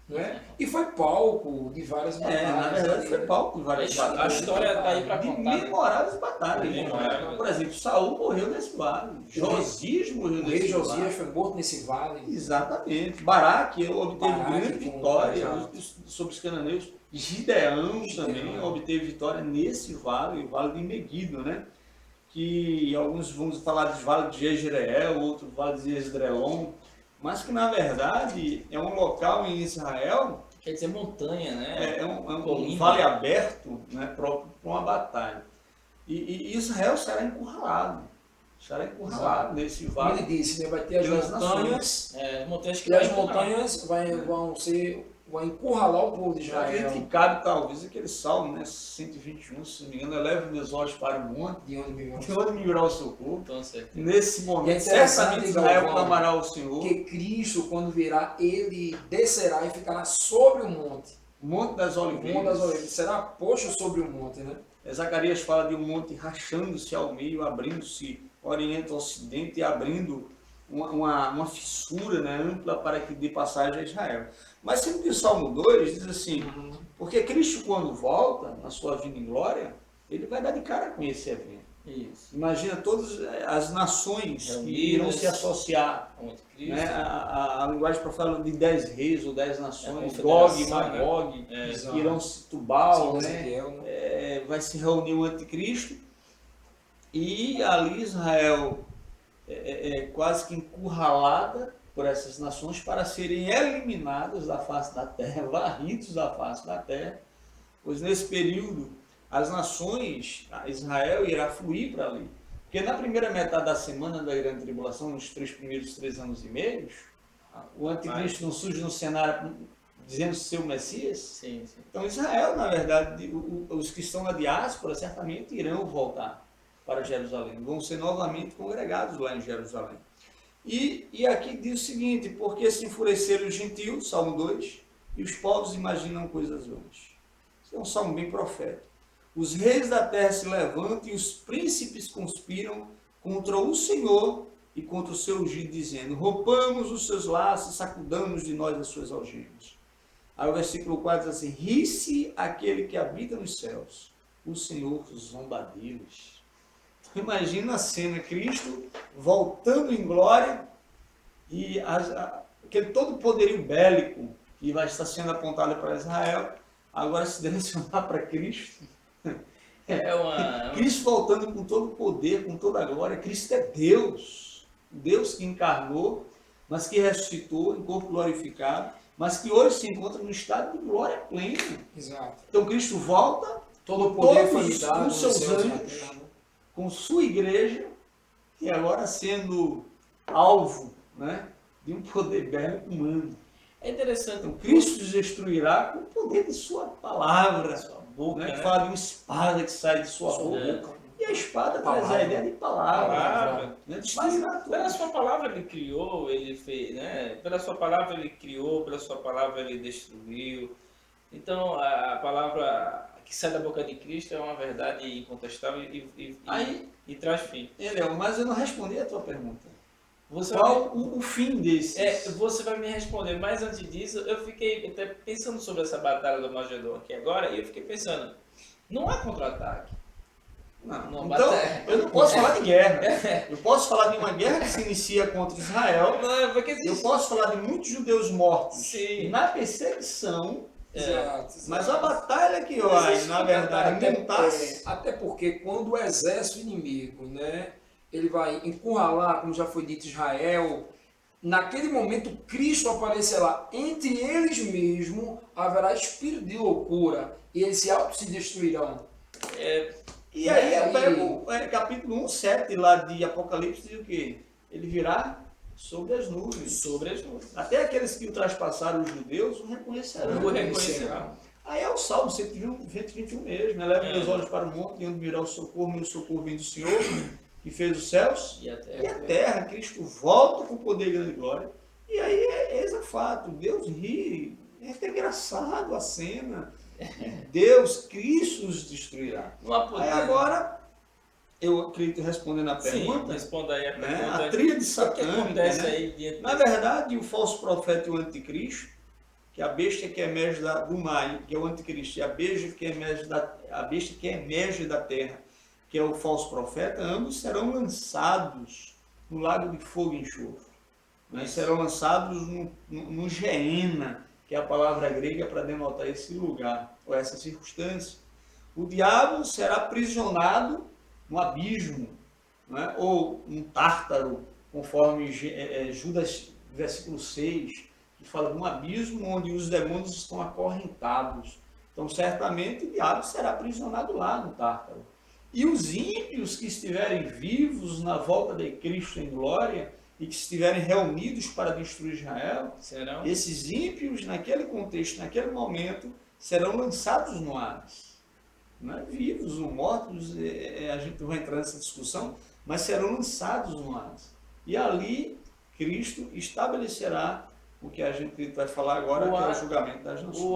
não é? E foi palco de várias batalhas. na verdade, foi né? palco de várias A batalhas. história está aí para De contar. Né? memoráveis batalhas. Memoráveis. Por exemplo, Saul morreu nesse vale. Josias morreu O rei nesse Josias vale. foi morto nesse vale. Exatamente. Baraque obteve Baraque grande com- vitória exato. sobre os cananeus. Gideão também obteve vitória nesse vale, o vale de Megido, né? Que alguns vamos falar de vale de Jezreel, outros vale de Esdrelon, mas que na verdade é um local em Israel, Quer dizer montanha, né? é um Colina. vale aberto, né, próprio para uma batalha. E Israel será encurralado. Será encurralado nesse Como vale. ele disse, né? Vai ter as pelas montanhas, Montanhas que e as vai empurrar. montanhas vão encurralar o povo de Eu acredito Israel. que cabe talvez aquele salmo, né, 121, se não me engano, eleva meus olhos para o monte, De onde vivemos. de onde me virá o socorro. Então, certo. Nesse E é momento, interessante, certamente Israel Galvão, clamará ao Senhor. Porque Cristo, quando virá, ele descerá e ficará sobre o monte. O Monte das O monte das Oliveiras. oliveiras será posto sobre o monte, né? Zacarias fala de um monte rachando-se ao meio, abrindo-se oriente ao ocidente e abrindo uma fissura, né, ampla para que dê passagem a Israel. Mas sempre que o Salmo 2 diz assim, porque Cristo quando volta, na sua vinda em glória, ele vai dar de cara com esse evento. Isso. Imagina todas as nações que irão Reunidas. se associar, O anticristo. né? A linguagem profana de 10 reis ou 10 É a nações, confederação, Gog e Magog, Exato. que irão se Tubal, Sim, né? Ezequiel, né? Vai se reunir o anticristo e ali Israel quase que encurralada por essas nações para serem eliminadas da face da terra, varridos da face da terra, pois nesse período as nações, Israel irá fluir para ali. Porque na primeira metade da semana da grande tribulação, nos primeiros 3 anos e meio, o anticristo não surge no cenário dizendo ser o Messias. Sim, sim. Então Israel, na verdade, os que estão na diáspora certamente irão voltar para Jerusalém, vão ser novamente congregados lá em Jerusalém. E aqui diz o seguinte, porque se enfureceram os gentios, Salmo 2, e os povos imaginam coisas vãs. Isso é um salmo bem profético. Os reis da terra se levantam e os príncipes conspiram contra o Senhor e contra o seu ungido, dizendo, rompamos os seus laços, sacudamos de nós as suas algemas. Aí o versículo 4 diz assim, ri-se aquele que habita nos céus, o Senhor zomba deles. Então, imagina a cena, Cristo voltando em glória e aquele todo poderio bélico que vai estar sendo apontado para Israel, agora se direcionar para Cristo. É uma... Cristo voltando com todo o poder, com toda a glória. Cristo é Deus. Deus que encarnou, mas que ressuscitou em corpo glorificado, mas que hoje se encontra no estado de glória plena. Exato. Então Cristo volta, Todo o poder foi todos lhe dado os nos seus céus e na anjos, terra, né? com sua igreja, e agora sendo alvo, né, de um poder bélico humano. É interessante. Então Cristo os destruirá com o poder de sua palavra, Sua boca, né, né? que fala de uma espada que sai de sua Sua boca. boca. E a espada Palavra. traz a ideia de palavra. Palavra. Né, Mas destruirá pela tudo. sua palavra ele criou, ele fez, né? Pela sua palavra ele criou, pela sua palavra ele destruiu. Então a palavra que sai da boca de Cristo é uma verdade incontestável e traz fim. Leão, mas eu não respondi a tua pergunta. Você Qual o fim desse? você vai me responder, mas antes disso, eu fiquei até pensando sobre essa batalha do Magedon aqui agora, e eu fiquei pensando, não há contra-ataque. Não. Não, Então, batalha. eu não posso falar de guerra. Eu posso falar de uma guerra que se inicia contra Israel. Não, porque Eu posso falar de muitos judeus mortos Sim. na perseguição, Exato. mas a batalha que vai, na verdade, montar-se. Até porque quando o exército inimigo, né, ele vai encurralar, como já foi dito, Israel, naquele momento Cristo aparecerá. Entre eles mesmo haverá espírito de loucura e eles se destruirão. E aí eu pego capítulo 1:7 lá de Apocalipse, diz o quê? Ele virá sobre as nuvens. sobre as nuvens. Até aqueles que o traspassaram, os judeus, o reconhecerão. O reconhecerão. Aí é o Salmo 121 mesmo. Eleva meus olhos para o monte, de onde virá o socorro, meu socorro vem do Senhor, que fez os céus E a e a terra. Cristo volta com poder e grande glória. E aí eis o fato, Deus ri, é até engraçado a cena. Deus, Cristo os destruirá. Não há poder. Aí agora, eu acredito respondendo a Sim, pergunta, responda aí a né, pergunta. a tríade O que satânica, acontece né? aí diante Na verdade, o falso profeta e o anticristo, que a besta que emerge do mar, que é o anticristo, e a besta que emerge da terra, que é o falso profeta, ambos serão lançados no lago de fogo e enxofre. Né? Serão lançados no Geena, que é a palavra grega para denotar esse lugar, ou essa circunstância. O diabo será aprisionado no abismo, né? Ou um tártaro, conforme Judas, versículo 6, que fala de um abismo onde os demônios estão acorrentados. Então, certamente, o diabo será aprisionado lá no tártaro. E os ímpios que estiverem vivos na volta de Cristo em glória e que estiverem reunidos para destruir Israel, serão esses ímpios, naquele contexto, naquele momento, serão lançados no Hades. Não é vivos ou mortos, a gente vai entrar nessa discussão, mas serão lançados no Hades. E ali, Cristo estabelecerá o que a gente vai falar agora, que é o julgamento das nações. o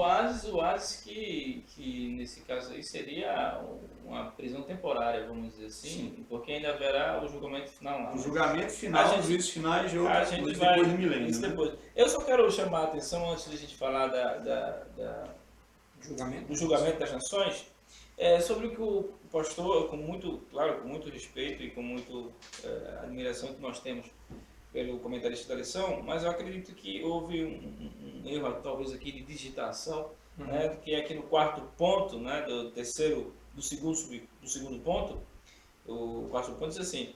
Oásis que nesse caso aí seria uma prisão temporária, vamos dizer assim, Sim. porque ainda haverá o julgamento final lá. O julgamento final, os juízos finais de outros depois do milênio. Isso Né? depois. Eu só quero chamar a atenção, antes de a gente falar do julgamento das nações, sobre o que o pastor, com muito respeito e com muita admiração que nós temos pelo comentarista da lição, mas eu acredito que houve um erro, talvez aqui, de digitação, né, que é aqui no quarto ponto, né, do segundo ponto, o quarto ponto diz assim: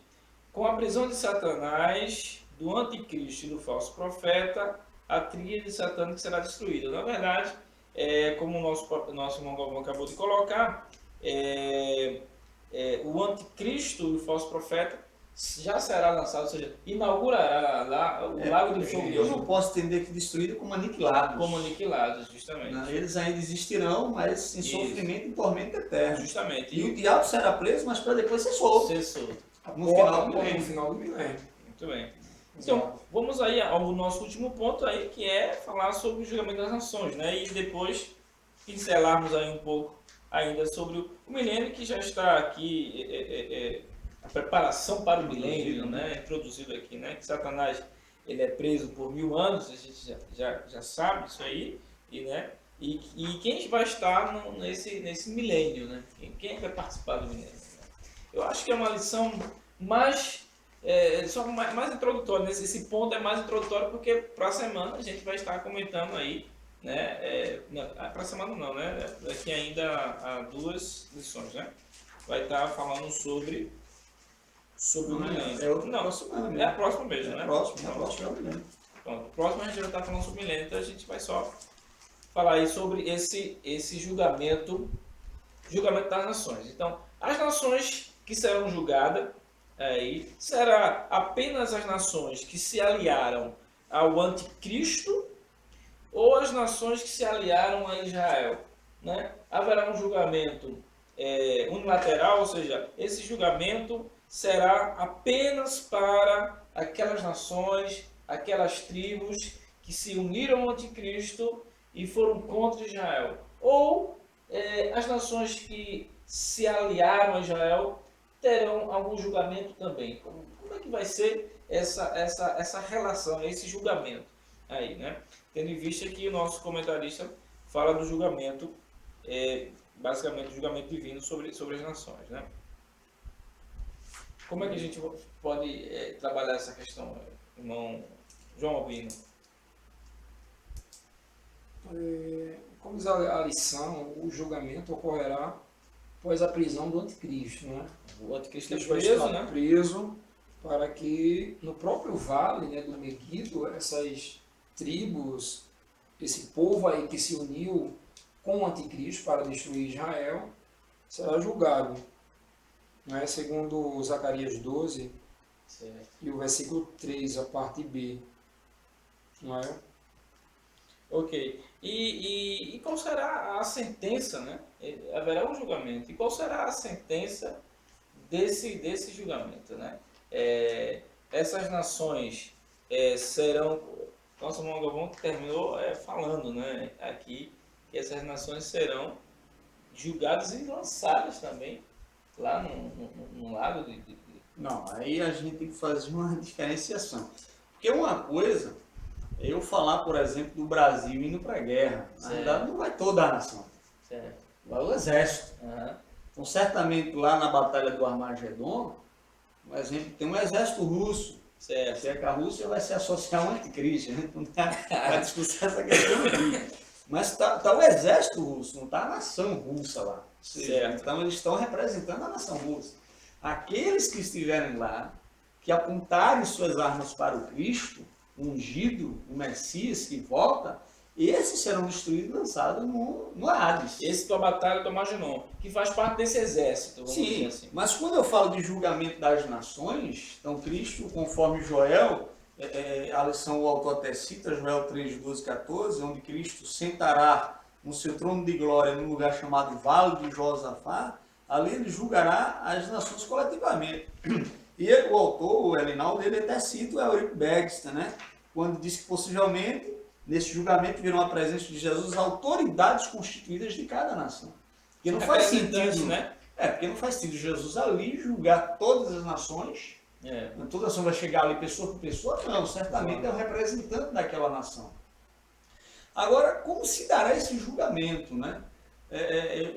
com a prisão de Satanás, do anticristo e do falso profeta, a tríade satânica será destruída. Na verdade, como o nosso irmão Galvão acabou de colocar, o anticristo e o falso profeta já será lançado, ou seja, inaugurará lá o lago de fogo de Eu ouro não posso entender que destruído como aniquilados. como aniquilados, justamente. Né? Eles ainda existirão, mas em Isso. sofrimento e tormento eterno. Justamente. E o diabo será preso, mas para depois ser solto. Ser solto. No final do No milênio. final do milênio. Muito bem. Então, vamos aí ao nosso último ponto aí, que é falar sobre o julgamento das nações, né? E depois pincelarmos aí um pouco ainda sobre o milênio, que já está aqui, a preparação para o milênio, né? Introduzido aqui, né? Que Satanás, ele é preso por 1000 anos, a gente já sabe isso aí, e quem vai estar nesse milênio, né? Quem vai participar do milênio? Eu acho que é uma lição mais introdutória. Esse ponto é mais introdutório porque para a semana a gente vai estar comentando aí, né? Para a semana não, né? Daqui ainda há 2 lições, né? Vai estar falando sobre Sobre o milênio. É outro Não, próximo ano é mesmo. a próxima mesmo, né? É próximo é o milênio. Pronto, o próximo a gente já está falando sobre o milênio, então a gente vai só falar aí sobre esse julgamento das nações. Então, as nações que serão julgadas aí será apenas as nações que se aliaram ao anticristo ou as nações que se aliaram a Israel, né? Haverá um julgamento unilateral, ou seja, esse julgamento será apenas para aquelas nações, aquelas tribos que se uniram ao anticristo e foram contra Israel. Ou as nações que se aliaram a Israel terão algum julgamento também. Como é que vai ser essa relação, esse julgamento aí, né? Tendo em vista que o nosso comentarista fala do julgamento, basicamente o julgamento divino sobre as nações, né? Como é que a gente pode trabalhar essa questão, irmão João Albino? Como diz a lição, o julgamento ocorrerá após a prisão do anticristo, né? O anticristo é Cristo vai preso, estar né? preso para que no próprio vale, né, do Meguido, essas tribos, esse povo aí que se uniu com o anticristo para destruir Israel, será julgado. Né? Segundo Zacarias 12 Certo. e o versículo 3, a parte B. Não é? Ok. E qual será a sentença, né? Haverá um julgamento. E qual será a sentença desse julgamento, né? Essas nações serão... Nosso irmão Galvão terminou falando, né? Aqui que essas nações serão julgadas e lançadas também lá no lago de... Não, aí a gente tem que fazer uma diferenciação. Porque uma coisa é eu falar, por exemplo, do Brasil indo para a guerra. Na Certo. verdade, não vai toda a nação. Certo. Vai o exército. Aham. Então, certamente, lá na Batalha do Armagedon, por exemplo, tem um exército russo. Certo. Se é que a Rússia vai se associar ao anticristo. A gente não vai discutir essa questão aqui. Mas tá o exército russo, não está a nação russa lá. Certo. Então, eles estão representando a nação russa. Aqueles que estiverem lá, que apontarem suas armas para o Cristo, o ungido, o Messias que volta, esses serão destruídos e lançados no Hades. Esse tua batalha do Armagedon, que faz parte desse exército, vamos dizer Sim, assim. mas quando eu falo de julgamento das nações, então Cristo, conforme Joel, a lição o autor até cita, Joel 3, 12, 14, onde Cristo sentará no seu trono de glória num lugar chamado Vale de Josafá, ali ele julgará as nações coletivamente. E o autor, o Elinaldo, ele até cita o Eurico Bagster, né? Quando diz que possivelmente, nesse julgamento, virão a presença de Jesus autoridades constituídas de cada nação. Porque não faz sentido, né? porque não faz sentido Jesus ali julgar todas as nações. Toda nação vai chegar ali pessoa por pessoa? Não, certamente é o representante daquela nação. Agora, como se dará esse julgamento, né?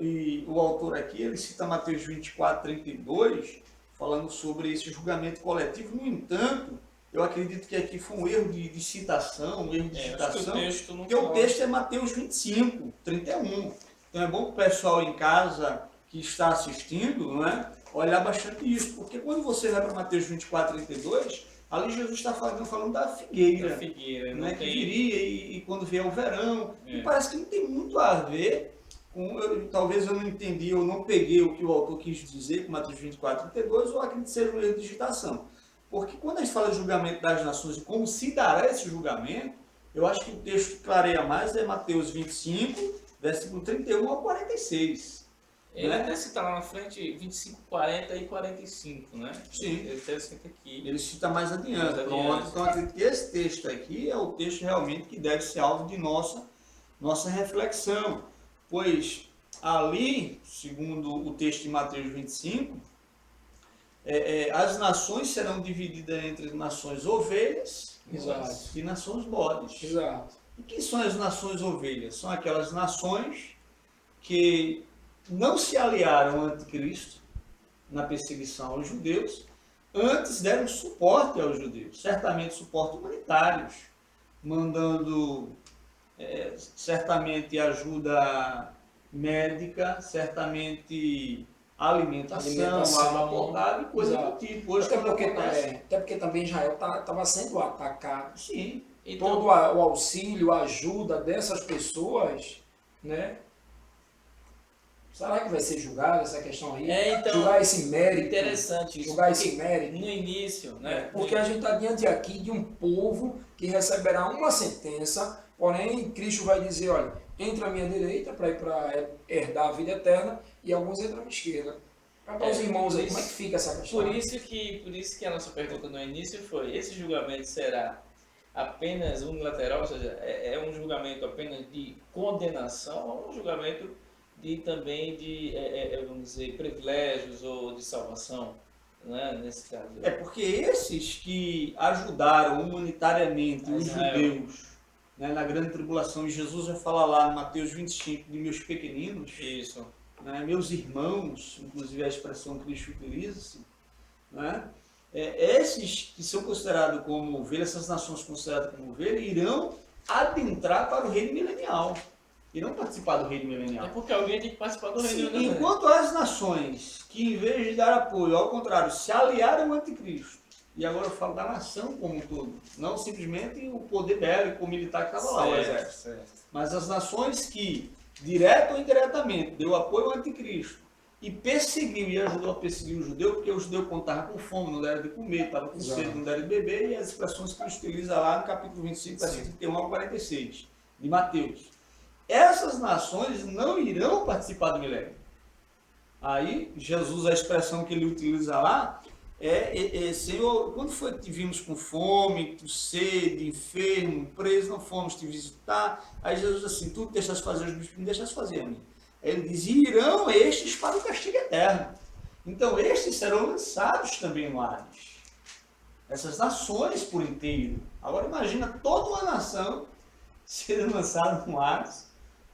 E o autor aqui, ele cita Mateus 24, 32, falando sobre esse julgamento coletivo. No entanto, eu acredito que aqui foi um erro de citação, um erro de citação, porque o texto é Mateus 25, 31. Então é bom que o pessoal em casa que está assistindo, não é, olhar bastante isso, porque quando você vai para Mateus 24, 32, ali Jesus está falando da figueira, né, que viria e quando vier o verão, e parece que não tem muito a ver com, talvez eu não entendi, eu não peguei o que o autor quis dizer com Mateus 24, 32, ou acredito que seja um erro de digitação. Porque quando a gente fala de julgamento das nações e como se dará esse julgamento, eu acho que o texto que clareia mais é Mateus 25, versículo 31 ao 46. Ele até cita lá na frente 25, 40 e 45, né? Sim. Ele até cita aqui. Ele cita mais adiante. Pronto. Então, acredito que esse texto aqui é o texto realmente que deve ser alvo de nossa reflexão. Pois ali, segundo o texto de Mateus 25, as nações serão divididas entre nações ovelhas e nações bodes. Exato. E quem são as nações ovelhas? São aquelas nações que não se aliaram ao anticristo na perseguição aos judeus, antes deram suporte aos judeus, certamente suporte humanitários, mandando certamente ajuda médica, certamente alimentação, água potável e coisa do tipo. Hoje até porque também Israel estava sendo atacado. Sim. Então, todo o auxílio, a ajuda dessas pessoas, né? Será que vai ser julgado essa questão aí? Então, julgar esse mérito. Interessante isso. Julgar esse mérito. No início, né? Porque a gente está diante aqui de um povo que receberá uma sentença, porém Cristo vai dizer, olha, entra à minha direita para ir para herdar a vida eterna e alguns entram à esquerda. Para os irmãos aí, como é que fica essa questão? Por isso que a nossa pergunta no início foi, esse julgamento será apenas unilateral, ou seja, é um julgamento apenas de condenação ou um julgamento também de, vamos dizer, privilégios ou de salvação, né, nesse caso? Porque esses que ajudaram humanitariamente os judeus, né, na grande tribulação, e Jesus vai falar lá em Mateus 25, de meus pequeninos, isso, né, meus irmãos, inclusive a expressão que Cristo utiliza, né, esses que são considerados como ovelhas, essas nações consideradas como ovelhas, irão adentrar para o reino milenial. Irão participar do reino milenial. É porque alguém tem que participar do reino milenial. Enquanto as nações que, em vez de dar apoio, ao contrário, se aliaram ao anticristo, e agora eu falo da nação como um todo, não simplesmente o poder bélico, o militar que estava lá, o exército, mas as nações que, direto ou indiretamente, deu apoio ao anticristo e perseguiu e ajudou a perseguir o judeu, porque o judeu quando estava com fome, não deram de comer, estava com sede, não deram de beber, e as expressões que ele utiliza lá no capítulo 25, versículo 31 ao 46, de Mateus. Essas nações não irão participar do milênio. Aí, Jesus, a expressão que ele utiliza lá Senhor, quando foi que te vimos com fome, sede, enfermo, preso, não fomos te visitar? Aí Jesus assim, tu deixas fazer os bichos, me deixas fazer a mim. Aí ele diz, irão estes para o castigo eterno. Então, estes serão lançados também no Hades. Essas nações por inteiro. Agora, imagina toda uma nação ser lançada no Hades,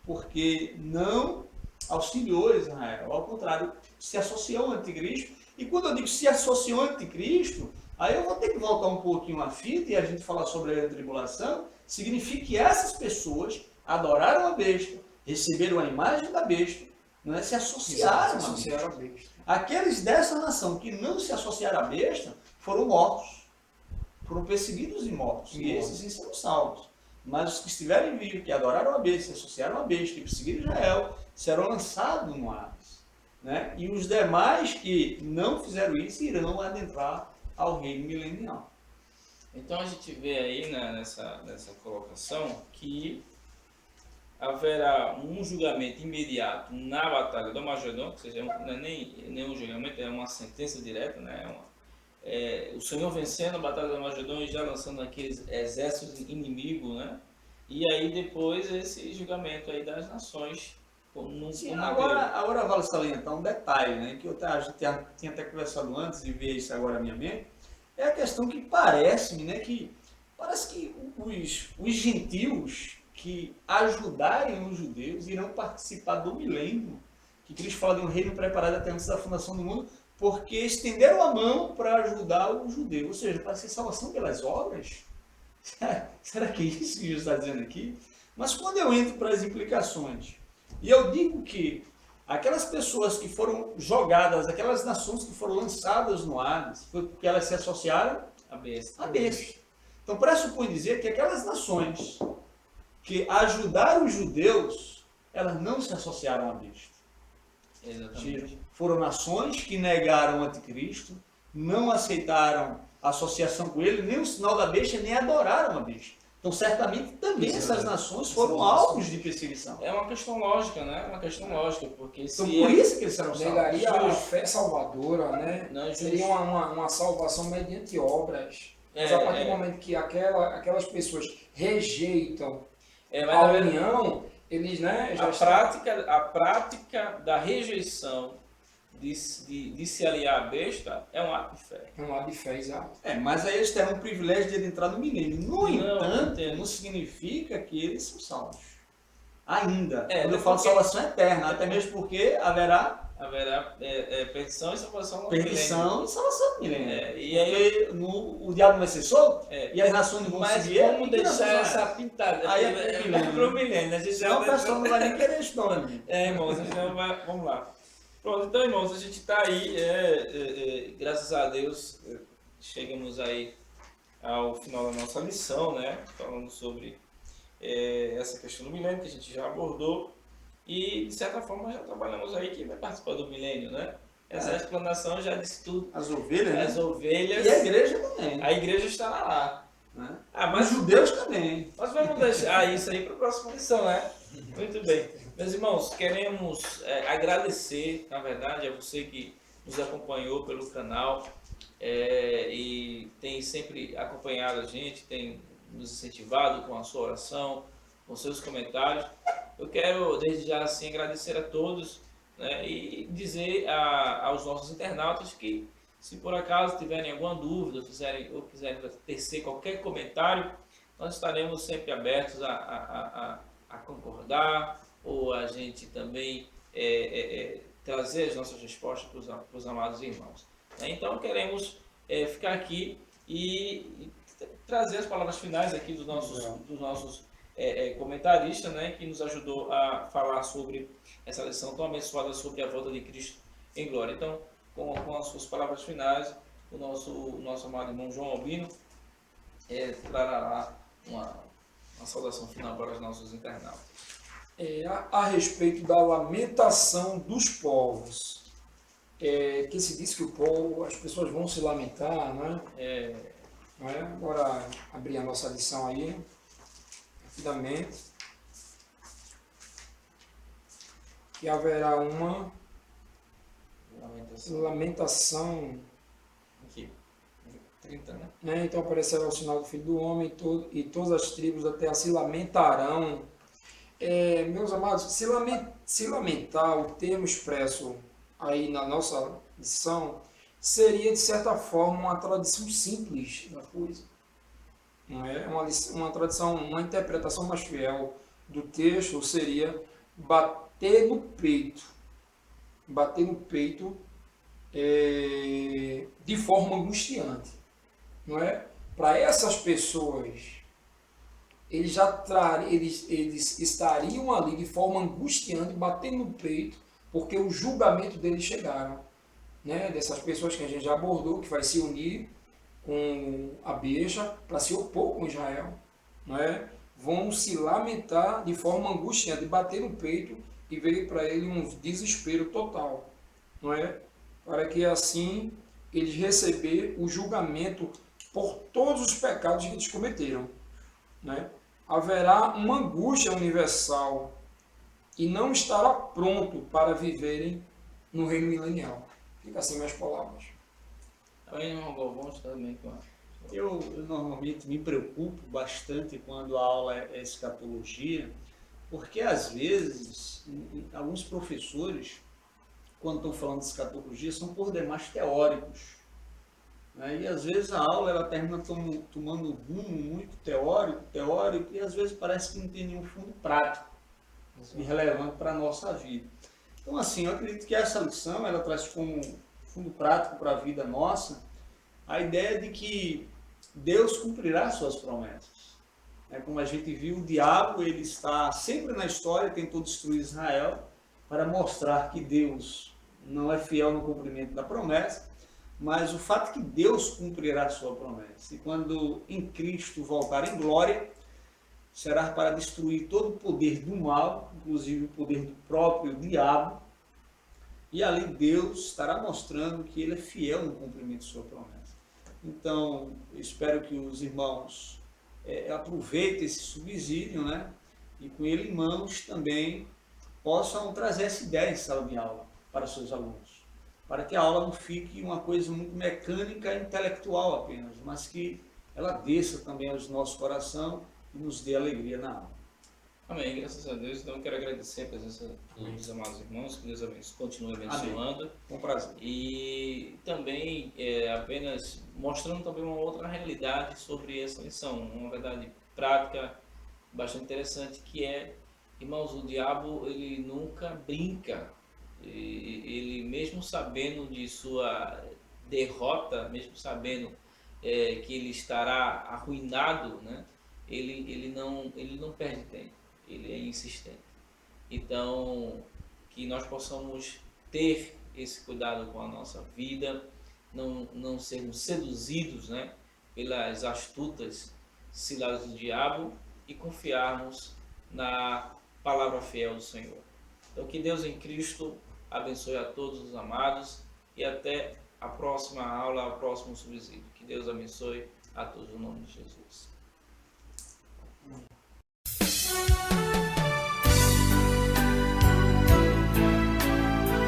porque não auxiliou Israel, ao contrário, se associou ao anticristo. E quando eu digo se associou ao anticristo, aí eu vou ter que voltar um pouquinho a fita e a gente falar sobre a tribulação. Significa que essas pessoas adoraram a besta, receberam a imagem da besta, não é? Se associaram à besta. Aqueles dessa nação que não se associaram à besta foram mortos, foram perseguidos e mortos, e esses sim serão salvos. Mas os que estiverem vivos, que adoraram a besta, se associaram à besta, que perseguiram Israel, serão lançados no Hades, né? E os demais que não fizeram isso irão adentrar ao reino milenial. Então a gente vê aí nessa colocação que haverá um julgamento imediato na batalha do Armagedon, ou seja, não é nem um julgamento, é uma sentença direta, né? O Senhor vencendo a batalha do Armagedon e já lançando aqueles exércitos inimigos, né? E aí depois esse julgamento aí das nações. Sim, agora vale salientar um detalhe, né, que a gente tinha até conversado antes e veio isso agora na minha mente, é a questão que parece-me, né, que parece que os gentios que ajudarem os judeus irão participar do milênio, que Cristo fala de um reino preparado até antes da fundação do mundo, porque estenderam a mão para ajudar o judeu, ou seja, para ser salvação pelas obras. Será que é isso que Jesus está dizendo aqui? Mas quando eu entro para as implicações, e eu digo que aquelas pessoas que foram jogadas, aquelas nações que foram lançadas no Hades, foi porque elas se associaram à besta. Então pressupõe dizer que aquelas nações que ajudaram os judeus, elas não se associaram à besta. Exatamente. Foram nações que negaram o anticristo, não aceitaram a associação com ele, nem o sinal da besta, nem adoraram a besta. Então, certamente, também essas nações foram alvos de perseguição. É uma questão lógica, né? É uma questão lógica, porque então, por isso que eles serão salvos. Negaria a fé salvadora, né? Não, seria uma salvação mediante obras. Mas a partir do momento que aquelas pessoas rejeitam a união, eles, né? A prática da rejeição de se aliar à besta é um ato de fé. É um ato de fé, exato. Mas aí eles terão o privilégio de entrar no milênio. No entanto, não significa que eles são salvos. Ainda. Quando eu falo salvação eterna, até mesmo porque haverá perdição e salvação no perdição e salvação no milênio. E aí o diabo vai ser solto e as nações não vão seguir. Mas como deixar essa pintada? Aí é pro milênio. A gente não, o pessoal não vai nem querer isso, não, amigo. Irmãos, então vamos lá. Pronto, então, irmãos, a gente está aí, graças a Deus, chegamos aí ao final da nossa lição, né? Falando sobre essa questão do milênio, que a gente já abordou. E, de certa forma, já trabalhamos aí quem vai participar do milênio, né? Essa explanação já disse tudo. As ovelhas, né? As ovelhas. E a igreja também. A igreja estará lá. Né? Mas os judeus também. nós vamos deixar isso aí para a próxima lição, né? Muito bem. Meus irmãos, queremos agradecer, na verdade, a você que nos acompanhou pelo canal e tem sempre acompanhado a gente, tem nos incentivado com a sua oração, com seus comentários. Eu quero, desde já, assim, agradecer a todos, né, e dizer aos nossos internautas que, se por acaso tiverem alguma dúvida ou quiserem tecer qualquer comentário, nós estaremos sempre abertos a concordar ou a gente também trazer as nossas respostas para os amados irmãos. Então, queremos ficar aqui e trazer as palavras finais aqui dos nossos comentarista, né, que nos ajudou a falar sobre essa lição tão abençoada sobre a volta de Cristo em glória. Então, com as suas palavras finais, o nosso amado irmão João Albino trará lá uma saudação final para os nossos internautas. A respeito da lamentação dos povos, que se diz que as pessoas vão se lamentar, né? Agora, abrir a nossa lição aí. Rapidamente, que haverá uma lamentação. Aqui, 30, né? Então aparecerá o sinal do Filho do Homem e todas as tribos da terra se lamentarão. Meus amados, se lamentar, o termo expresso aí na nossa lição, seria de certa forma uma tradução simples da coisa. Não é? Uma tradução, uma interpretação mais fiel do texto seria bater no peito. Bater no peito de forma angustiante. Não é? Para essas pessoas, eles estariam ali de forma angustiante, batendo no peito, porque o julgamento deles chegaram. Né? Dessas pessoas que a gente já abordou, que vai se unir com a besta para se opor com Israel, não é? Vão se lamentar de forma angustiante, bater no peito e veio para ele um desespero total, não é? Para que assim eles receber o julgamento por todos os pecados que eles cometeram, né? Haverá uma angústia universal e não estará pronto para viverem no reino milenial. Fica assim minhas palavras. Eu normalmente me preocupo bastante quando a aula é escatologia, porque às vezes alguns professores, quando estão falando de escatologia, são por demais teóricos. Né? E às vezes a aula ela termina tomando um rumo muito teórico, e às vezes parece que não tem nenhum fundo prático e relevante para a nossa vida. Então assim, eu acredito que essa lição ela traz como fundo prático para a vida nossa, a ideia de que Deus cumprirá suas promessas. Como a gente viu, o diabo ele está sempre na história, tentou destruir Israel, para mostrar que Deus não é fiel no cumprimento da promessa, mas o fato que Deus cumprirá a sua promessa. E quando em Cristo voltar em glória, será para destruir todo o poder do mal, inclusive o poder do próprio diabo, e ali Deus estará mostrando que Ele é fiel no cumprimento de sua promessa. Então, eu espero que os irmãos aproveitem esse subsídio, né? E com ele em mãos também possam trazer essa ideia em sala de aula para seus alunos. Para que a aula não fique uma coisa muito mecânica e intelectual apenas, mas que ela desça também aos nossos corações e nos dê alegria na alma. Amém, graças a Deus. Então eu quero agradecer a presença dos amados irmãos, que Deus continue abençoando. Com prazer. E também apenas mostrando também uma outra realidade sobre essa lição, uma verdade prática bastante interessante, que irmãos, o diabo ele nunca brinca. Ele mesmo sabendo de sua derrota, mesmo sabendo que ele estará arruinado, né? Ele não perde tempo. Ele é insistente. Então, que nós possamos ter esse cuidado com a nossa vida, não sermos seduzidos, né, pelas astutas ciladas do diabo e confiarmos na palavra fiel do Senhor. Então, que Deus em Cristo abençoe a todos os amados e até a próxima aula, o próximo subsídio. Que Deus abençoe a todos no nome de Jesus.